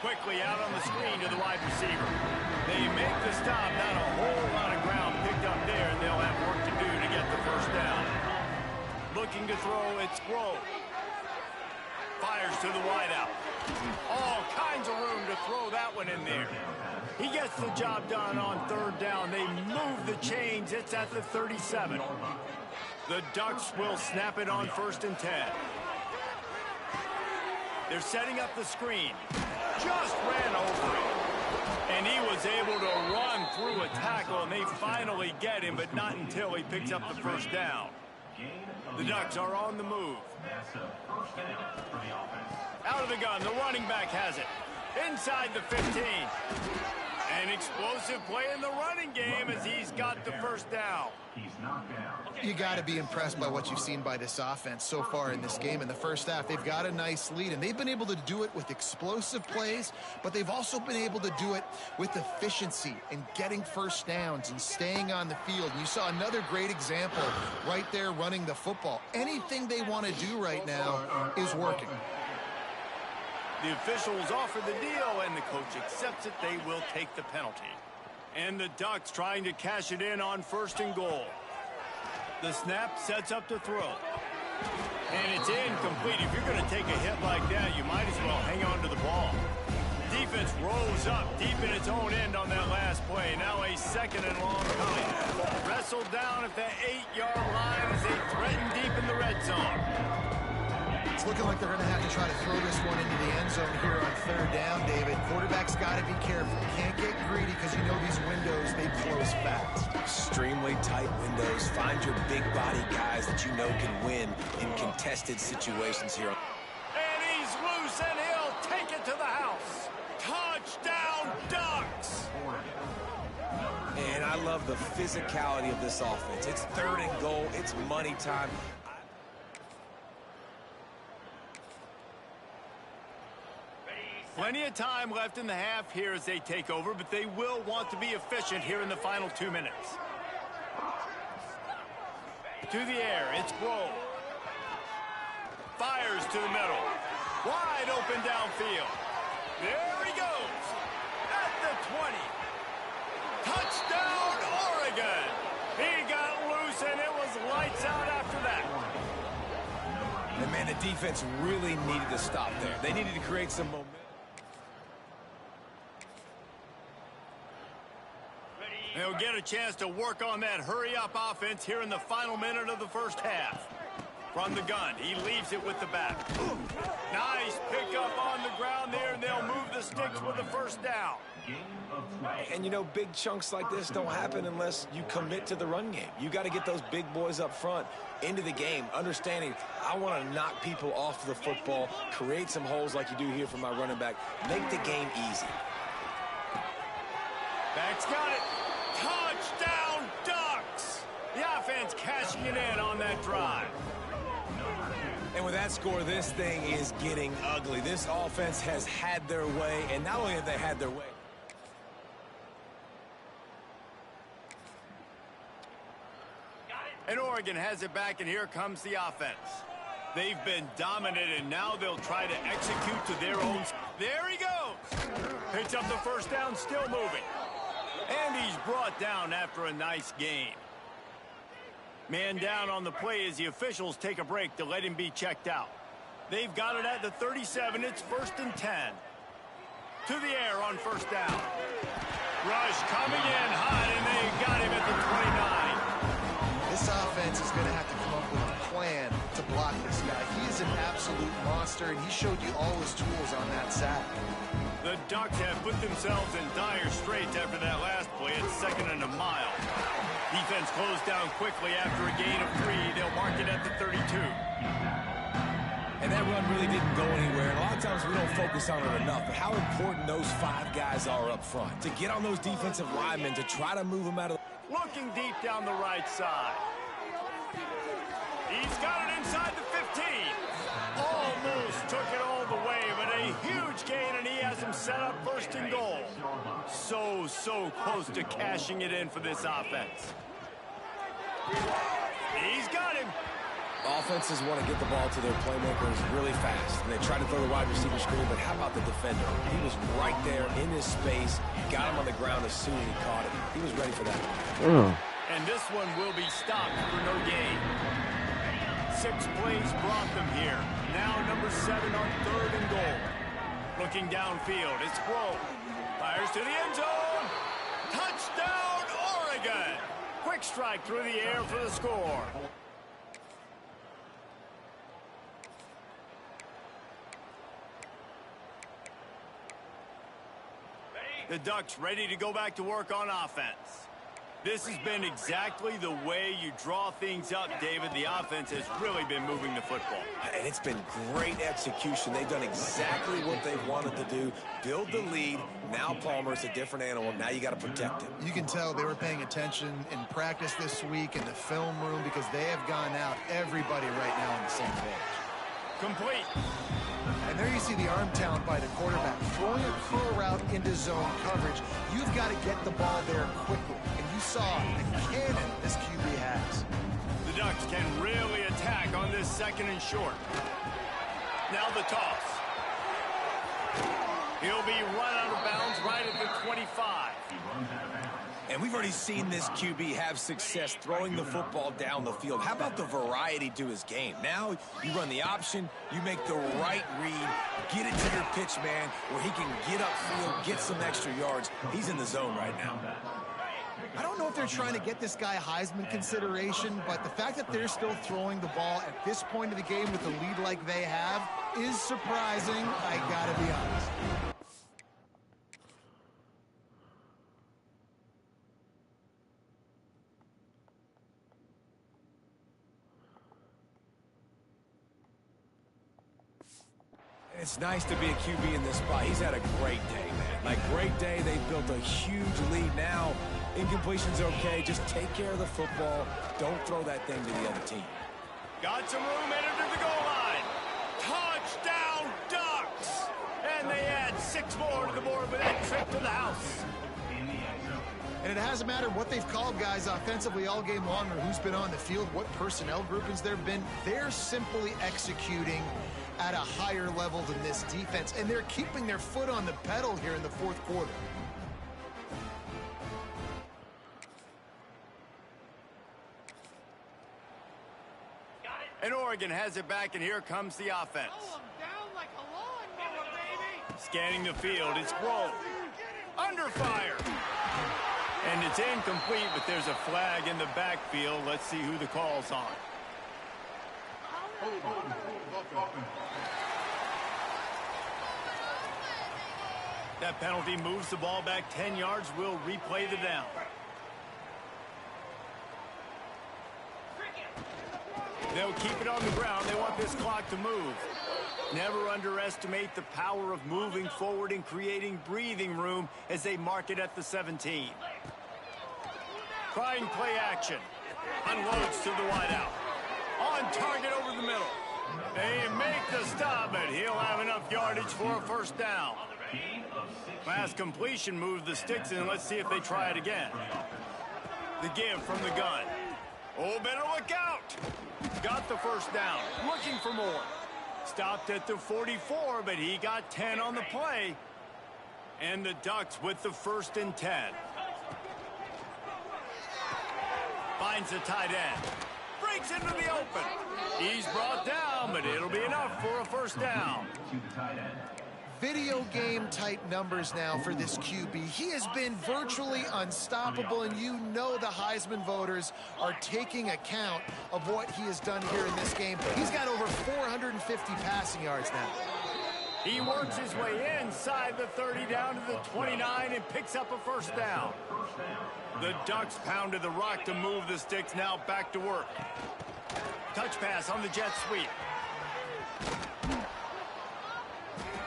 Quickly out on the screen to the wide receiver. They make the stop. Not a whole lot of ground picked up there, and they'll have work to do to get the first down. Looking to throw, it's Grove. Fires to the wideout. All kinds of room to throw that one in there. He gets the job done on third down. They move the chains. It's at the 37. The Ducks will snap it on 1st and 10. They're setting up the screen. Just ran over it. And he was able to run through a tackle, and they finally get him, but not until he picks up the first down. The Ducks are on the move. Out of the gun, the running back has it. Inside the 15. An explosive play in the running game as he's got the first down. You got to be impressed by what you've seen by this offense so far in this game. In the first half, they've got a nice lead, and they've been able to do it with explosive plays, but they've also been able to do it with efficiency and getting first downs and staying on the field. And you saw another great example right there running the football. Anything they want to do right now is working. The officials offer the deal, and the coach accepts it. They will take the penalty. And the Ducks trying to cash it in on 1st and goal. The snap sets up to throw. And it's incomplete. If you're going to take a hit like that, you might as well hang on to the ball. Defense rose up deep in its own end on that last play. Now a 2nd and long coming. Wrestled down at the 8-yard line as they threaten deep in the red zone. It's looking like they're going to have to try to throw this one into the end zone here on 3rd down, David. Quarterback's got to be careful. Can't get greedy because you know these windows, they close fast. Extremely tight windows. Find your big body guys that you know can win in contested situations here. And he's loose, and he'll take it to the house. Touchdown, Ducks! And I love the physicality of this offense. It's 3rd and goal. It's money time. Plenty of time left in the half here as they take over, but they will want to be efficient here in the final 2 minutes. To the air, it's Grove. Fires to the middle. Wide open downfield. There he goes. At the 20. Touchdown, Oregon. He got loose, and it was lights out after that. And, man, the defense really needed to stop there. They needed to create some momentum. They'll get a chance to work on that hurry-up offense here in the final minute of the first half. From the gun, he leaves it with the back. Nice pickup on the ground there, and they'll move the sticks with the first down. And, you know, big chunks like this don't happen unless you commit to the run game. You got to get those big boys up front into the game, understanding I want to knock people off the football, create some holes like you do here for my running back, make the game easy. Back's got it. Touchdown, Ducks! The offense cashing it in on that drive. And with that score, this thing is getting ugly. This offense has had their way, and not only have they had their way. And Oregon has it back, and here comes the offense. They've been dominant, and now they'll try to execute to their own. There he goes! Picks up the first down, still moving. And he's brought down after a nice gain. Man down on the play as the officials take a break to let him be checked out. They've got it at the 37. It's 1st and 10. To the air on first down. Rush coming in hot, and they got him at the 29. This offense is going to have to come up with a plan to block this guy. He is an absolute monster, and he showed you all his tools on that sack. The Ducks have put themselves in dire straits after that last play at 2nd and a mile. Defense closed down quickly after a gain of 3. They'll mark it at the 32. And that run really didn't go anywhere. And a lot of times we don't focus on it enough. But how important those 5 guys are up front. To get on those defensive linemen, to try to move them out of... Looking deep down the right side. He's got it inside the 15. Almost took it all the way, but a huge gain, and he has him set up 1st and goal. So close to cashing it in for this offense. He's got him. Offenses want to get the ball to their playmakers really fast, and they try to throw the wide receiver screen, but how about the defender? He was right there in his space, got him on the ground as soon as he caught it. He was ready for that. And this one will be stopped for no gain. 6 plays brought them here. Now number 7 on 3rd and goal. Looking downfield, it's Grove. Fires to the end zone. Touchdown, Oregon. Quick strike through the air for the score. The Ducks ready to go back to work on offense. This has been exactly the way you draw things up, David. The offense has really been moving the football. And it's been great execution. They've done exactly what they've wanted to do. Build the lead. Now Palmer's a different animal. Now you got to protect him. You can tell they were paying attention in practice this week in the film room because they have gone out everybody right now on the same page. Complete. And there you see the arm talent by the quarterback. Throwing a curl route into zone coverage, you've got to get the ball there quickly. And you saw the cannon this QB has. The Ducks can really attack on this 2nd and short. Now the toss. He'll be run out of bounds right at the 25. And we've already seen this QB have success throwing the football down the field. How about the variety to his game? Now you run the option, you make the right read, get it to your pitch man where he can get upfield, get some extra yards. He's in the zone right now. I don't know if they're trying to get this guy Heisman consideration, but the fact that they're still throwing the ball at this point of the game with the lead like they have is surprising, I gotta be honest. It's nice to be a QB in this spot. He's had a great day, man. Like, great day. They've built a huge lead now. Incompletion's okay. Just take care of the football. Don't throw that thing to the other team. Got some room headed to the goal line. Touchdown, Ducks! And they add 6 more to the board with that trip to the house. And it hasn't mattered what they've called guys offensively all game long or who's been on the field, what personnel groupings there have been. They're simply executing at a higher level than this defense, and they're keeping their foot on the pedal here in the 4th quarter. And Oregon has it back, and here comes the offense. Down like a lawnmower, baby. Scanning the field, it's Grove. Under fire. And it's incomplete, but there's a flag in the backfield. Let's see who the call's on. That penalty moves the ball back 10 yards. We'll replay the down. They'll keep it on the ground. They want this clock to move. Never underestimate the power of moving forward and creating breathing room as they mark it at the 17. Trying play action. Unloads to the wideout. On target over the middle. They make the stop, but he'll have enough yardage for a 1st down. Last completion moved the sticks in. Let's see if they try it again. The give from the gun. Oh, better look out. Got the 1st down. Looking for more. Stopped at the 44, but he got 10 on the play. And the Ducks with the 1st and 10. Finds the tight end. Breaks into the open. He's brought down, but it'll be enough for a 1st down. video game type numbers now for this QB. He has been virtually unstoppable, and you know the Heisman voters are taking account of what he has done here in this game. He's got over 450 passing yards now. He works his way inside the 30 down to the 29 and picks up a first down. The Ducks pounded the rock to move the sticks, now back to work. Touch pass on the jet sweep.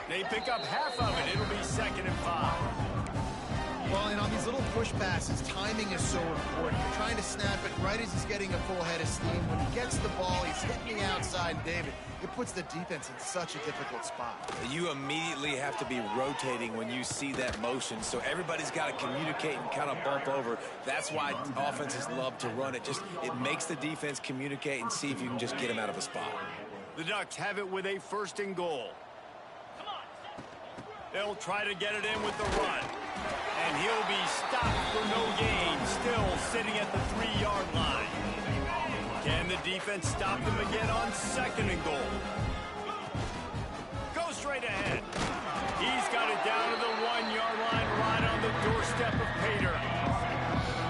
They pick up half of it. It'll be 2nd and 5. Well, and on these little push passes, timing is so important. You're trying to snap it right as he's getting a full head of steam. When he gets the ball, he's hitting the outside, David. It puts the defense in such a difficult spot. You immediately have to be rotating when you see that motion, so everybody's got to communicate and kind of bump over. That's why offenses love to run it. It makes the defense communicate and see if you can just get them out of a spot. The Ducks have it with a 1st and goal. They'll try to get it in with the run. And he'll be stopped for no gain, still sitting at the 3-yard line. Can the defense stop them again on 2nd and goal? Go straight ahead. He's got it down to the 1-yard line, right on the doorstep of Pater.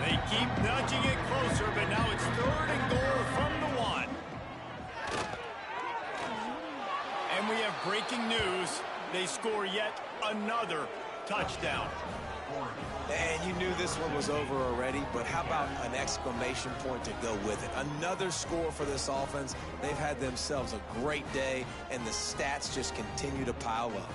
They keep nudging it closer, but now it's 3rd and goal from the 1. And we have breaking news. They score yet another touchdown. And you knew this one was over already, but how about an exclamation point to go with it? Another score for this offense. They've had themselves a great day, and the stats just continue to pile up.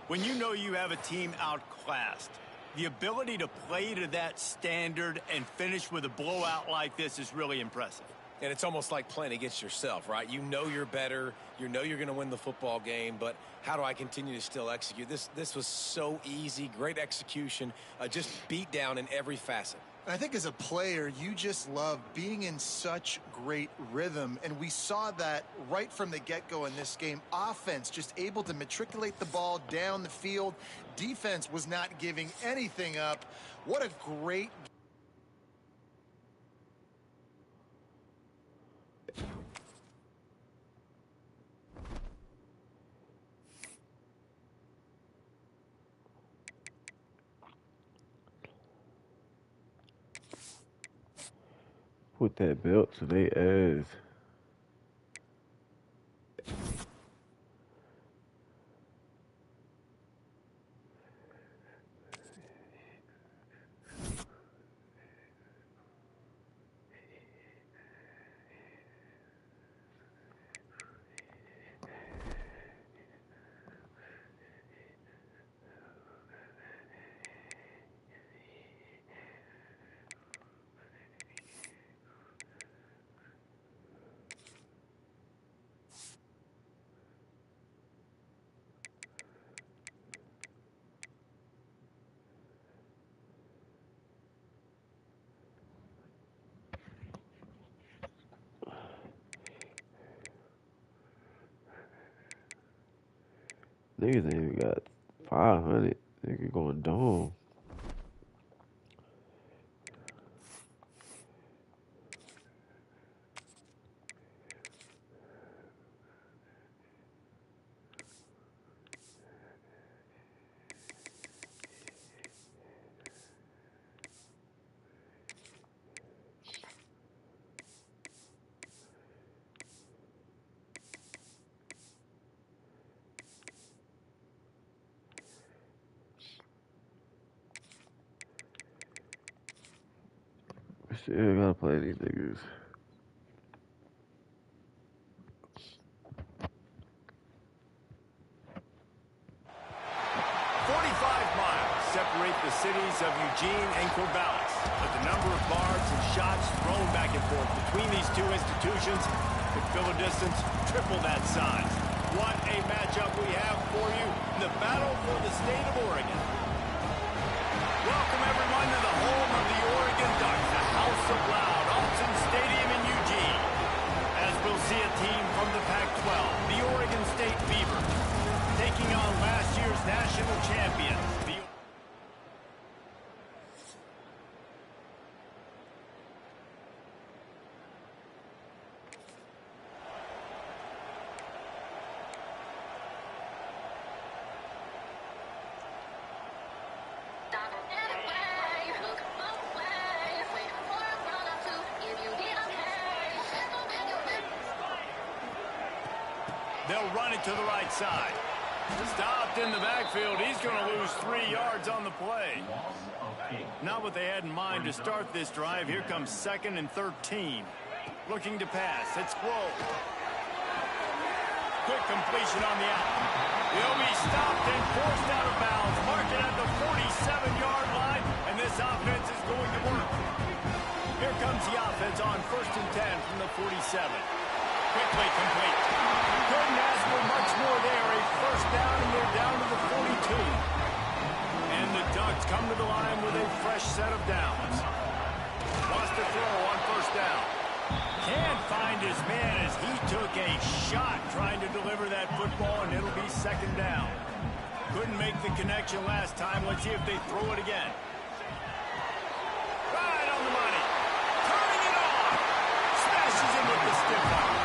When you know you have a team outclassed, the ability to play to that standard and finish with a blowout like this is really impressive. And it's almost like playing against yourself, right? You know you're better. You know you're going to win the football game, but how do I continue to still execute? This was so easy, great execution, just beat down in every facet. I think as a player, you just love being in such great rhythm, and we saw that right from the get-go in this game. Offense just able to matriculate the ball down the field. Defense was not giving anything up. What a great game. Put that belt to their ass. Niggas ain't even got 500. Nigga going dumb. Still gotta play these niggas. 45 miles separate the cities of Eugene and Corvallis, but the number of bars and shots thrown back and forth between these two institutions could fill a distance triple that size. What a matchup we have for you in the battle for the state of Oregon. Welcome everyone to the home of the Oregon Ducks, the House of Loud, Autzen Stadium in Eugene. As we'll see a team from the Pac-12, the Oregon State Beavers, taking on last year's national champions, the They'll run it to the right side. Stopped in the backfield. He's going to lose 3 yards on the play. Not what they had in mind to start this drive. Here comes 2nd and 13. Looking to pass. It's Grove. Quick completion on the out. He'll be stopped and forced out of bounds. Marked at the 47-yard line, and this offense is going to work. Here comes the offense on 1st and 10 from the 47. Quickly complete. Couldn't ask for much more there. A first down, and they're down to the 42. And the Ducks come to the line with a fresh set of downs. Wants to throw on 1st down. Can't find his man as he took a shot trying to deliver that football, and it'll be 2nd down. Couldn't make the connection last time. Let's see if they throw it again. Right on the money. Turning it on. Smashes him with the stiff arm.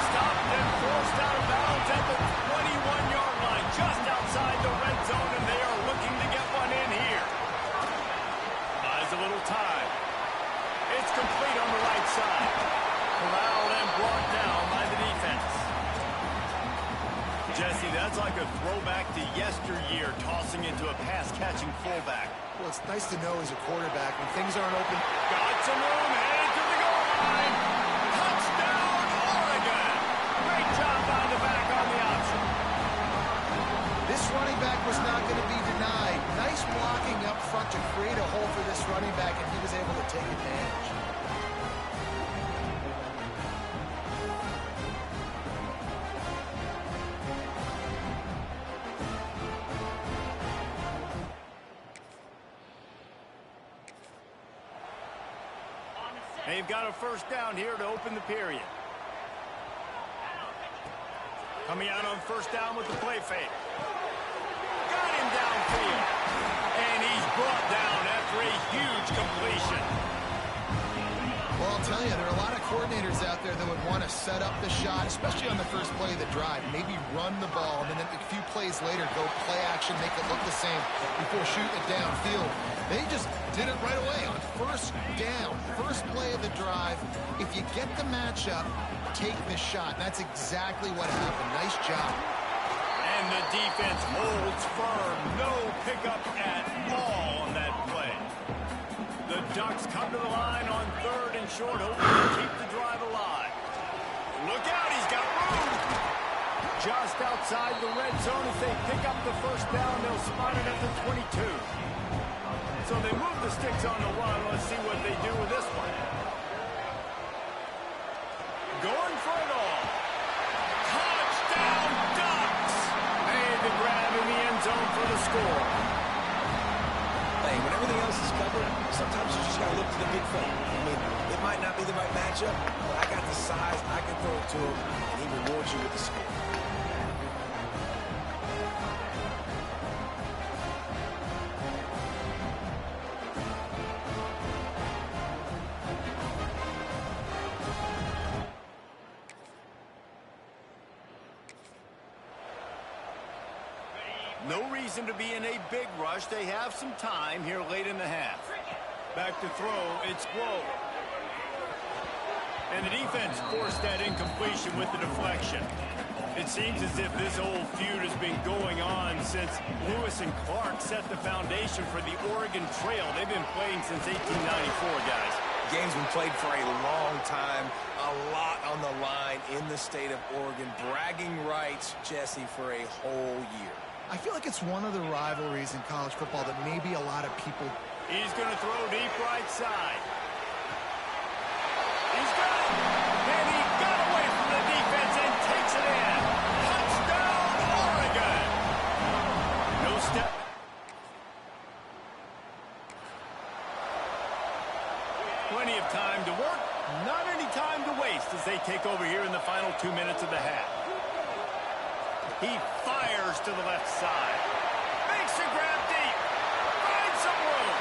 Stopped and forced out of bounds at the 21-yard line, just outside the red zone, and they are looking to get one in here. Buys a little time. It's complete on the right side. Corralled and brought down by the defense. Jesse, that's like a throwback to yesteryear, tossing into a pass-catching fullback. Well, it's nice to know as a quarterback when things aren't open. Got some room, headed to the goal line. Touchdown, Oregon. Great job by the back on the option. This running back was not going to be denied. Nice blocking up front to create a hole for this running back, and he was able to take advantage. They've got a first down here to open the period. Coming out on 1st down with the play fake. Got him downfield. And he's brought down after a huge completion. Well, I'll tell you, there are a lot of coordinators out there that would want to set up the shot, especially on the first play of the drive. Maybe run the ball, and then a few plays later, go play action, make it look the same before shooting it downfield. They just did it right away on 1st down, first play of the drive. If you get the matchup, take the shot. That's exactly what happened. Nice job. And the defense holds firm. No pickup at all on that play. The Ducks come to the line on 3rd and short, hoping to keep the drive alive. Look out, he's got room. Just outside the red zone as they pick up the first down. They'll spot it at the 22. So they move the sticks on the run. Let's see what they do with this one. Going for it all. Touchdown, Ducks! Made the grab in the end zone for the score. Hey, when everything else is covered, sometimes you just got to look to the big fella. I mean, it might not be the right matchup, but I got the size, I can throw it to him, and he rewards you with the score. No reason to be in a big rush. They have some time here late in the half. Back to throw, it's Grove. And the defense forced that incompletion with the deflection. It seems as if this old feud has been going on since Lewis and Clark set the foundation for the Oregon Trail. They've been playing since 1894, guys. Game's been played for a long time, a lot on the line in the state of Oregon. Bragging rights, Jesse, for a whole year. I feel like it's one of the rivalries in college football that maybe a lot of people... He's going to throw deep right side. He's got it. And he got away from the defense and takes it in. Touchdown, Oregon. No step. Plenty of time to work. Not any time to waste as they take over here in the final 2 minutes of the half. He fires to the left side. Makes a grab deep. Finds some room.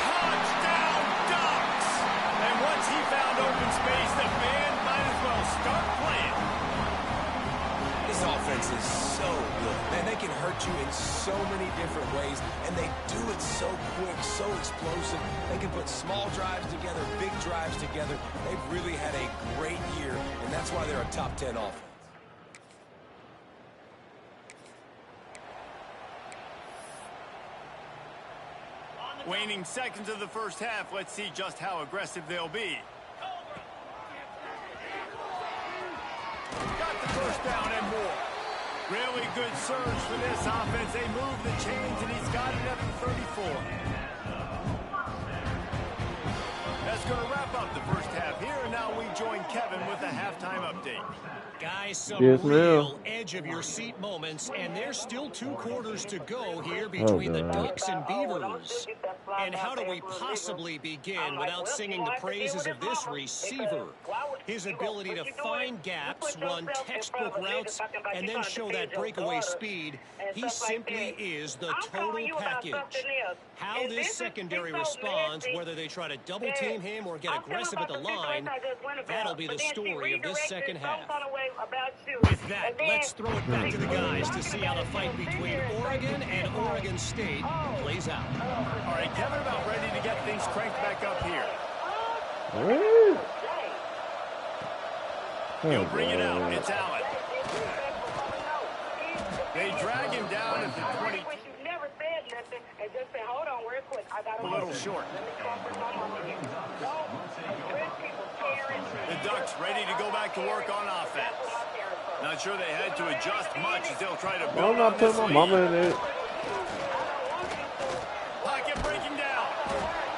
Touchdown, Ducks! And once he found open space, the band might as well start playing. This offense is so good. Man, they can hurt you in so many different ways, and they do it so quick, so explosive. They can put small drives together, big drives together. They've really had a great year, and that's why they're a top 10 offense. Waning seconds of the first half. Let's see just how aggressive they'll be. Got the first down and more. Really good surge for this offense. They move the chains, and he's got it up to 34. That's going to wrap up the first half here, and now we join Kevin with a halftime update. Guys, some real edge-of-your-seat moments, and there's still 2 quarters to go here between the Ducks and Beavers. And how do we possibly begin without singing the praises of this receiver? His ability to find gaps, run textbook routes, and then show that breakaway speed. He simply is the total package. How this secondary responds, whether they try to double-team him or get aggressive at the line, that'll be the story of this second half. With that, let's throw it back to the guys to see how the fight between Oregon and Oregon State plays out. All right, Kevin, about ready to get things cranked back up here. He'll bring it out. It's Allen. They drag him down at the 20. A little short. The Ducks ready to go back to work on offense. Not sure they had to adjust much as they'll try to build on this lead. Mama in it. Pocket breaking down.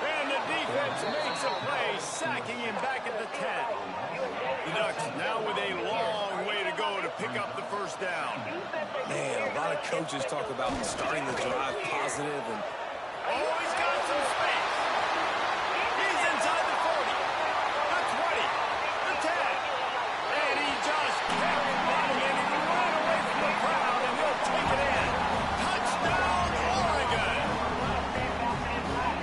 And the defense makes a play, sacking him back at the 10. The Ducks now with a long way to go to pick up the first down. Man, a lot of coaches talk about starting the drive positive and... Oh, he's got some space. He's inside the 40, the 20, the 10. And he just carried one and he ran away from the crowd and he'll take it in. Touchdown, Oregon.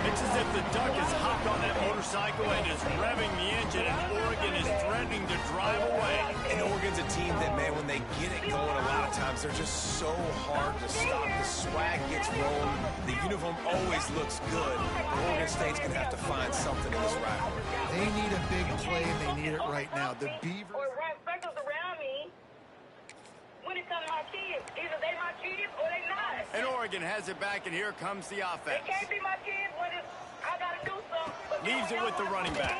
It's as if the Duck has hopped on that motorcycle and is revving the engine and Oregon is threatening to drive away. And Oregon's a team that, man, when they get it going, a lot of times they're just so hard to stop. The swag gets rolling. The uniform always looks good. Oregon State's going to have to find something in this rivalry. They need a big play, and they need it right now. The Beavers... around me when it comes to my kids. Either they my kids or they not. And Oregon has it back, and here comes the offense. They can't be my kids when I got to do something. Leaves it with the running back.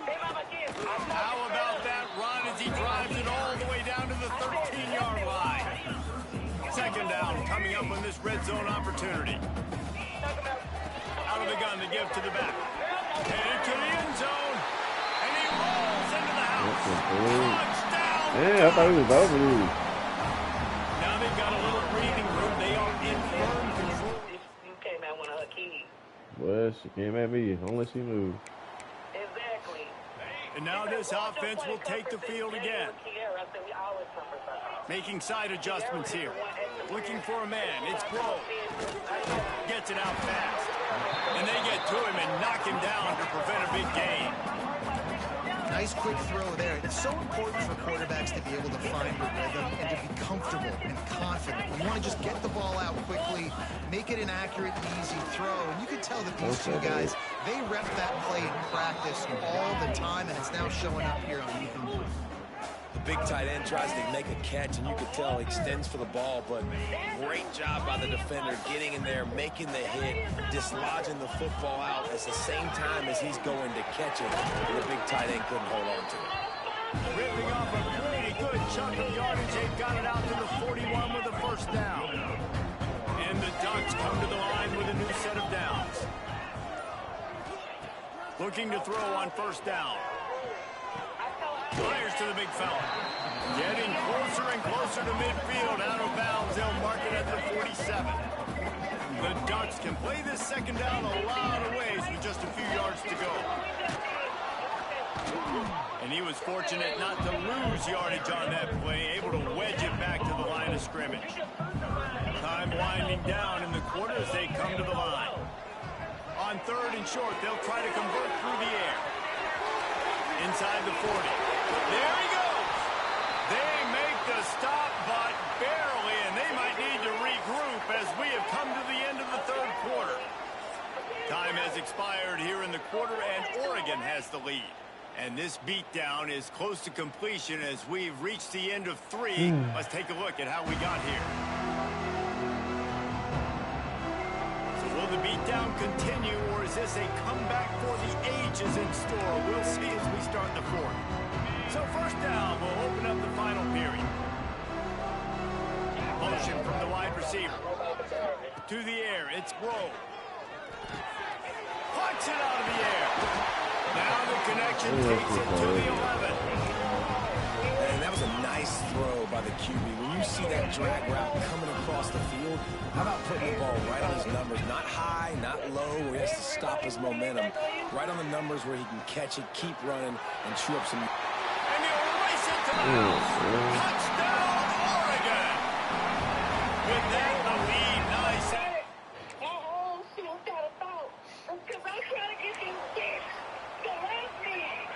They my kids. How about that run as he drives it all the way down to the 13-yard line? Second down coming up on this red zone opportunity. Out of the gun to give to the back. And into the end zone. And he rolls into the house. Touchdown. Yeah, I thought he was over. Now they've got a little breathing room. They are in firm control. You came at one of her kids. Well, she came at me. Only she moved. Exactly. And now this offense will take the field again. Making side adjustments here. Looking for a man. It's Grove. Gets it out fast. And they get to him and knock him down to prevent a big gain. Nice quick throw there. It's so important for quarterbacks to be able to find a rhythm and to be comfortable and confident. You want to just get the ball out quickly, make it an accurate, easy throw. And you can tell that these two guys, they rep that play in practice all the time, and it's now showing up here on YouTube. The big tight end tries to make a catch, and you can tell he extends for the ball, but great job by the defender getting in there, making the hit, dislodging the football out at the same time as he's going to catch it, and the big tight end couldn't hold on to it. Ripping off a pretty good chunk of yardage. They've got it out to the 41 with a first down. And the Ducks come to the line with a new set of downs. Looking to throw on first down. Fires to the big fella. Getting closer and closer to midfield. Out of bounds. They'll mark it at the 47. The Ducks can play this second down a lot of ways with just a few yards to go. And he was fortunate not to lose yardage on that play. Able to wedge it back to the line of scrimmage. Time winding down in the quarter as they come to the line. On third and short, they'll try to convert through the air. Inside the 40. There he goes. They make the stop, but barely, and they might need to regroup as we have come to the end of the third quarter. Time has expired here in the quarter, and Oregon has the lead. And this beatdown is close to completion as we've reached the end of three. Let's take a look at how we got here. So will the beatdown down continue, or is this a comeback for the ages in store? We'll see as we start the fourth. So first down will open up the final period. Motion from the wide receiver. To the air, it's Grove. Punch it out of the air. Now the connection takes it to the 11. And that was a nice throw by the QB. When you see that drag route coming across the field, how about putting the ball right on his numbers? Not high, not low, where he has to stop his momentum. Right on the numbers where he can catch it, keep running, and chew up some... And he'll race it to the house. Touchdown, Oregon. With that, the lead, nice.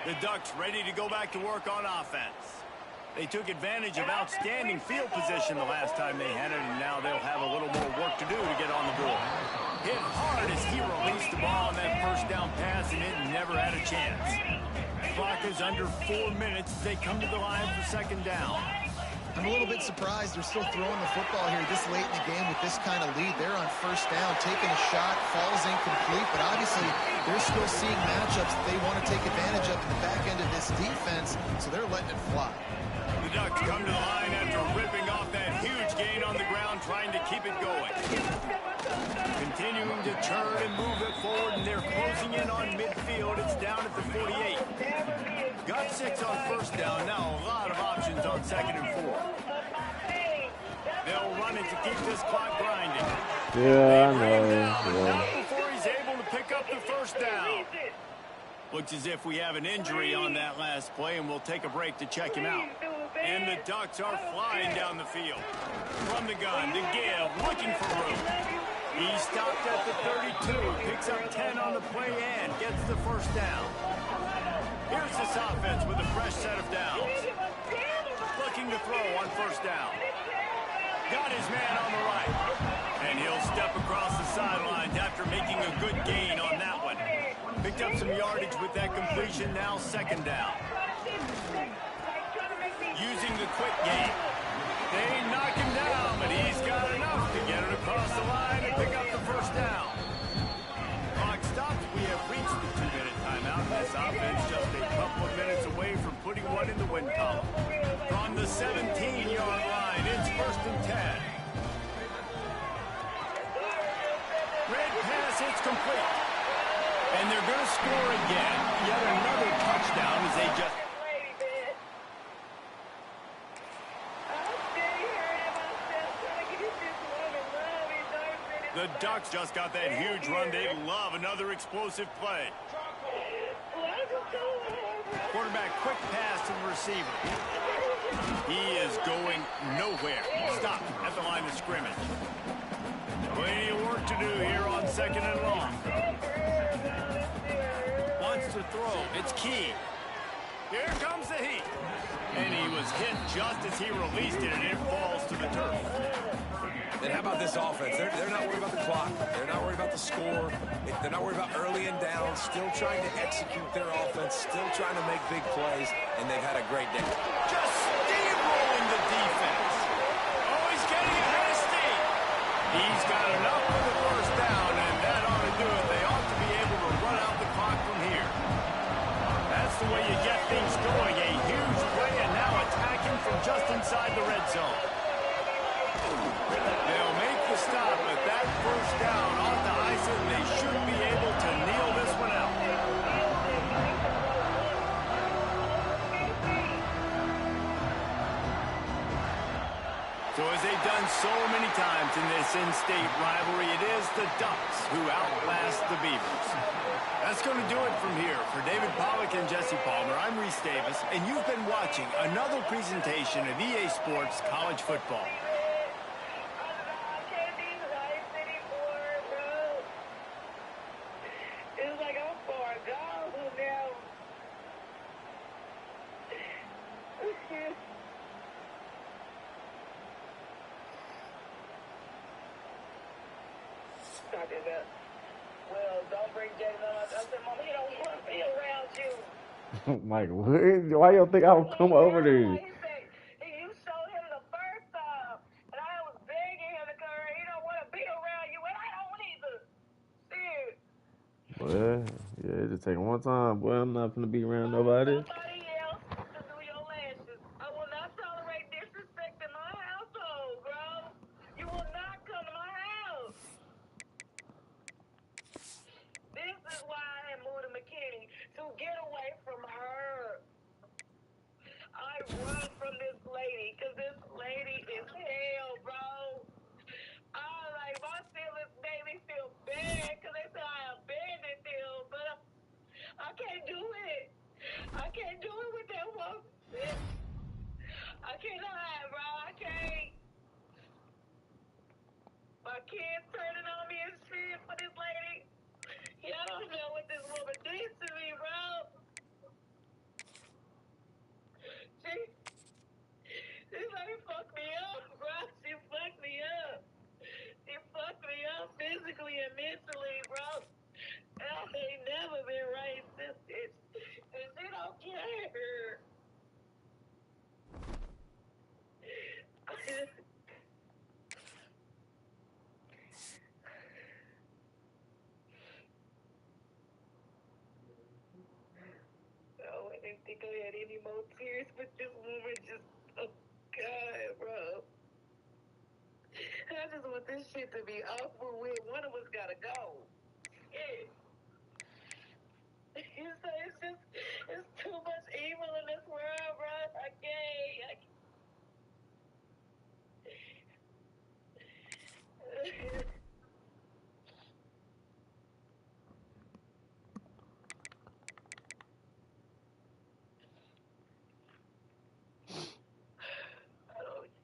The Ducks ready to go back to work on offense. They took advantage of outstanding field position the last time they had it, and now they'll have a little more work to do to get on the board. Hit hard as he released the ball on that first down pass, and it never had a chance. Clock is under 4 minutes as they come to the line for second down. I'm a little bit surprised they're still throwing the football here this late in the game with this kind of lead. They're on first down, taking a shot, falls incomplete, but obviously they're still seeing matchups that they want to take advantage of in the back end of this defense, so they're letting it fly. The Ducks come to the line after ripping off that huge gain on the ground, trying to keep it going. Continuing to turn and move it forward, and they're closing in on midfield. It's down at the 48. Got 6 on first down. Now a lot of options on second and 4. They'll run it to keep this clock grinding. Yeah, I know. Not before he's able to pick up the first down. Looks as if we have an injury on that last play, and we'll take a break to check him out. And the Ducks are flying down the field. From the gun to Gibb, looking for room. He stopped at the 32, picks up 10 on the play and gets the first down. Here's this offense with a fresh set of downs. Looking to throw on first down. Got his man on the right. And he'll step across the sidelines after making a good gain on that one. Picked up some yardage with that completion, now second down. Using the quick game. They knock him down, but he's got enough to get it across the line and pick up the first down. Clock stops. We have reached the 2-minute timeout. This offense just a couple of minutes away from putting one in the win column. From the 17-yard line, it's first and 10. Red pass, it's complete. And they're going to score again. Yet another touchdown as they just... The Ducks just got that huge run. They love another explosive play. Quarterback, quick pass to the receiver. He is going nowhere. Stop at the line of scrimmage. Plenty of work to do here on second and long. Wants to throw. It's Key. Here comes the heat. And he was hit just as he released it, and it falls to the turf. And how about this offense? They're not worried about the clock. They're not worried about the score. They're not worried about early and down. Still trying to execute their offense. Still trying to make big plays. And they've had a great day. Just steamrolling the defense. Oh, he's getting ahead of steam. He's got enough for the first down, and that ought to do it. They ought to be able to run out the clock from here. That's the way you get things going. A huge play, and now attacking from just inside the red zone. They'll make the stop, but that first down ought to ice it, and they should be able to kneel this one out. So as they've done so many times in this in-state rivalry, it is the Ducks who outlast the Beavers. That's going to do it from here. For David Pollack and Jesse Palmer, I'm Reese Davis, and you've been watching another presentation of EA Sports College Football. Well, don't bring Jaden on. I said, Mama, he don't want to be around you. Mike, why you think I'll come over there? He said, you showed him the first time, and I was begging him to come here. He don't want to be around you, and I don't either. Seriously. Well, yeah, it just take one time, boy. I'm not finna be around nobody. Somebody else to do your lashes. I will not tolerate disrespect in my household, bro. You will not come to my house. This is why I had moved to McKinney, to get away from her. I run from this lady, because this lady is hell, bro. My feelings made me feel bad, because they said I abandoned them, but I can't do it. I can't do it with that woman. I cannot, bro. I can't. My kids turning on me and shit for this lady. Y'all don't know what this woman did to me, bro. This lady fucked me up, bro. She fucked me up. She fucked me up physically and mentally, bro. I ain't never been right since it. And she don't care. Oh, I didn't think I had any more tears, but this woman just, oh God, bro. I just want this shit to be over with. One of us gotta go. Shit. It's too much evil in this world, bro. I can't.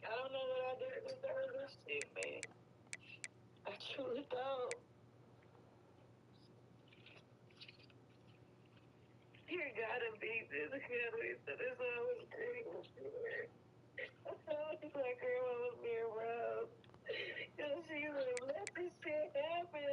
I don't know what I did to deserve this shit, man. I truly don't. You gotta be this good. This always great. I feel like my grandma was being around. Because she would have let this shit happen.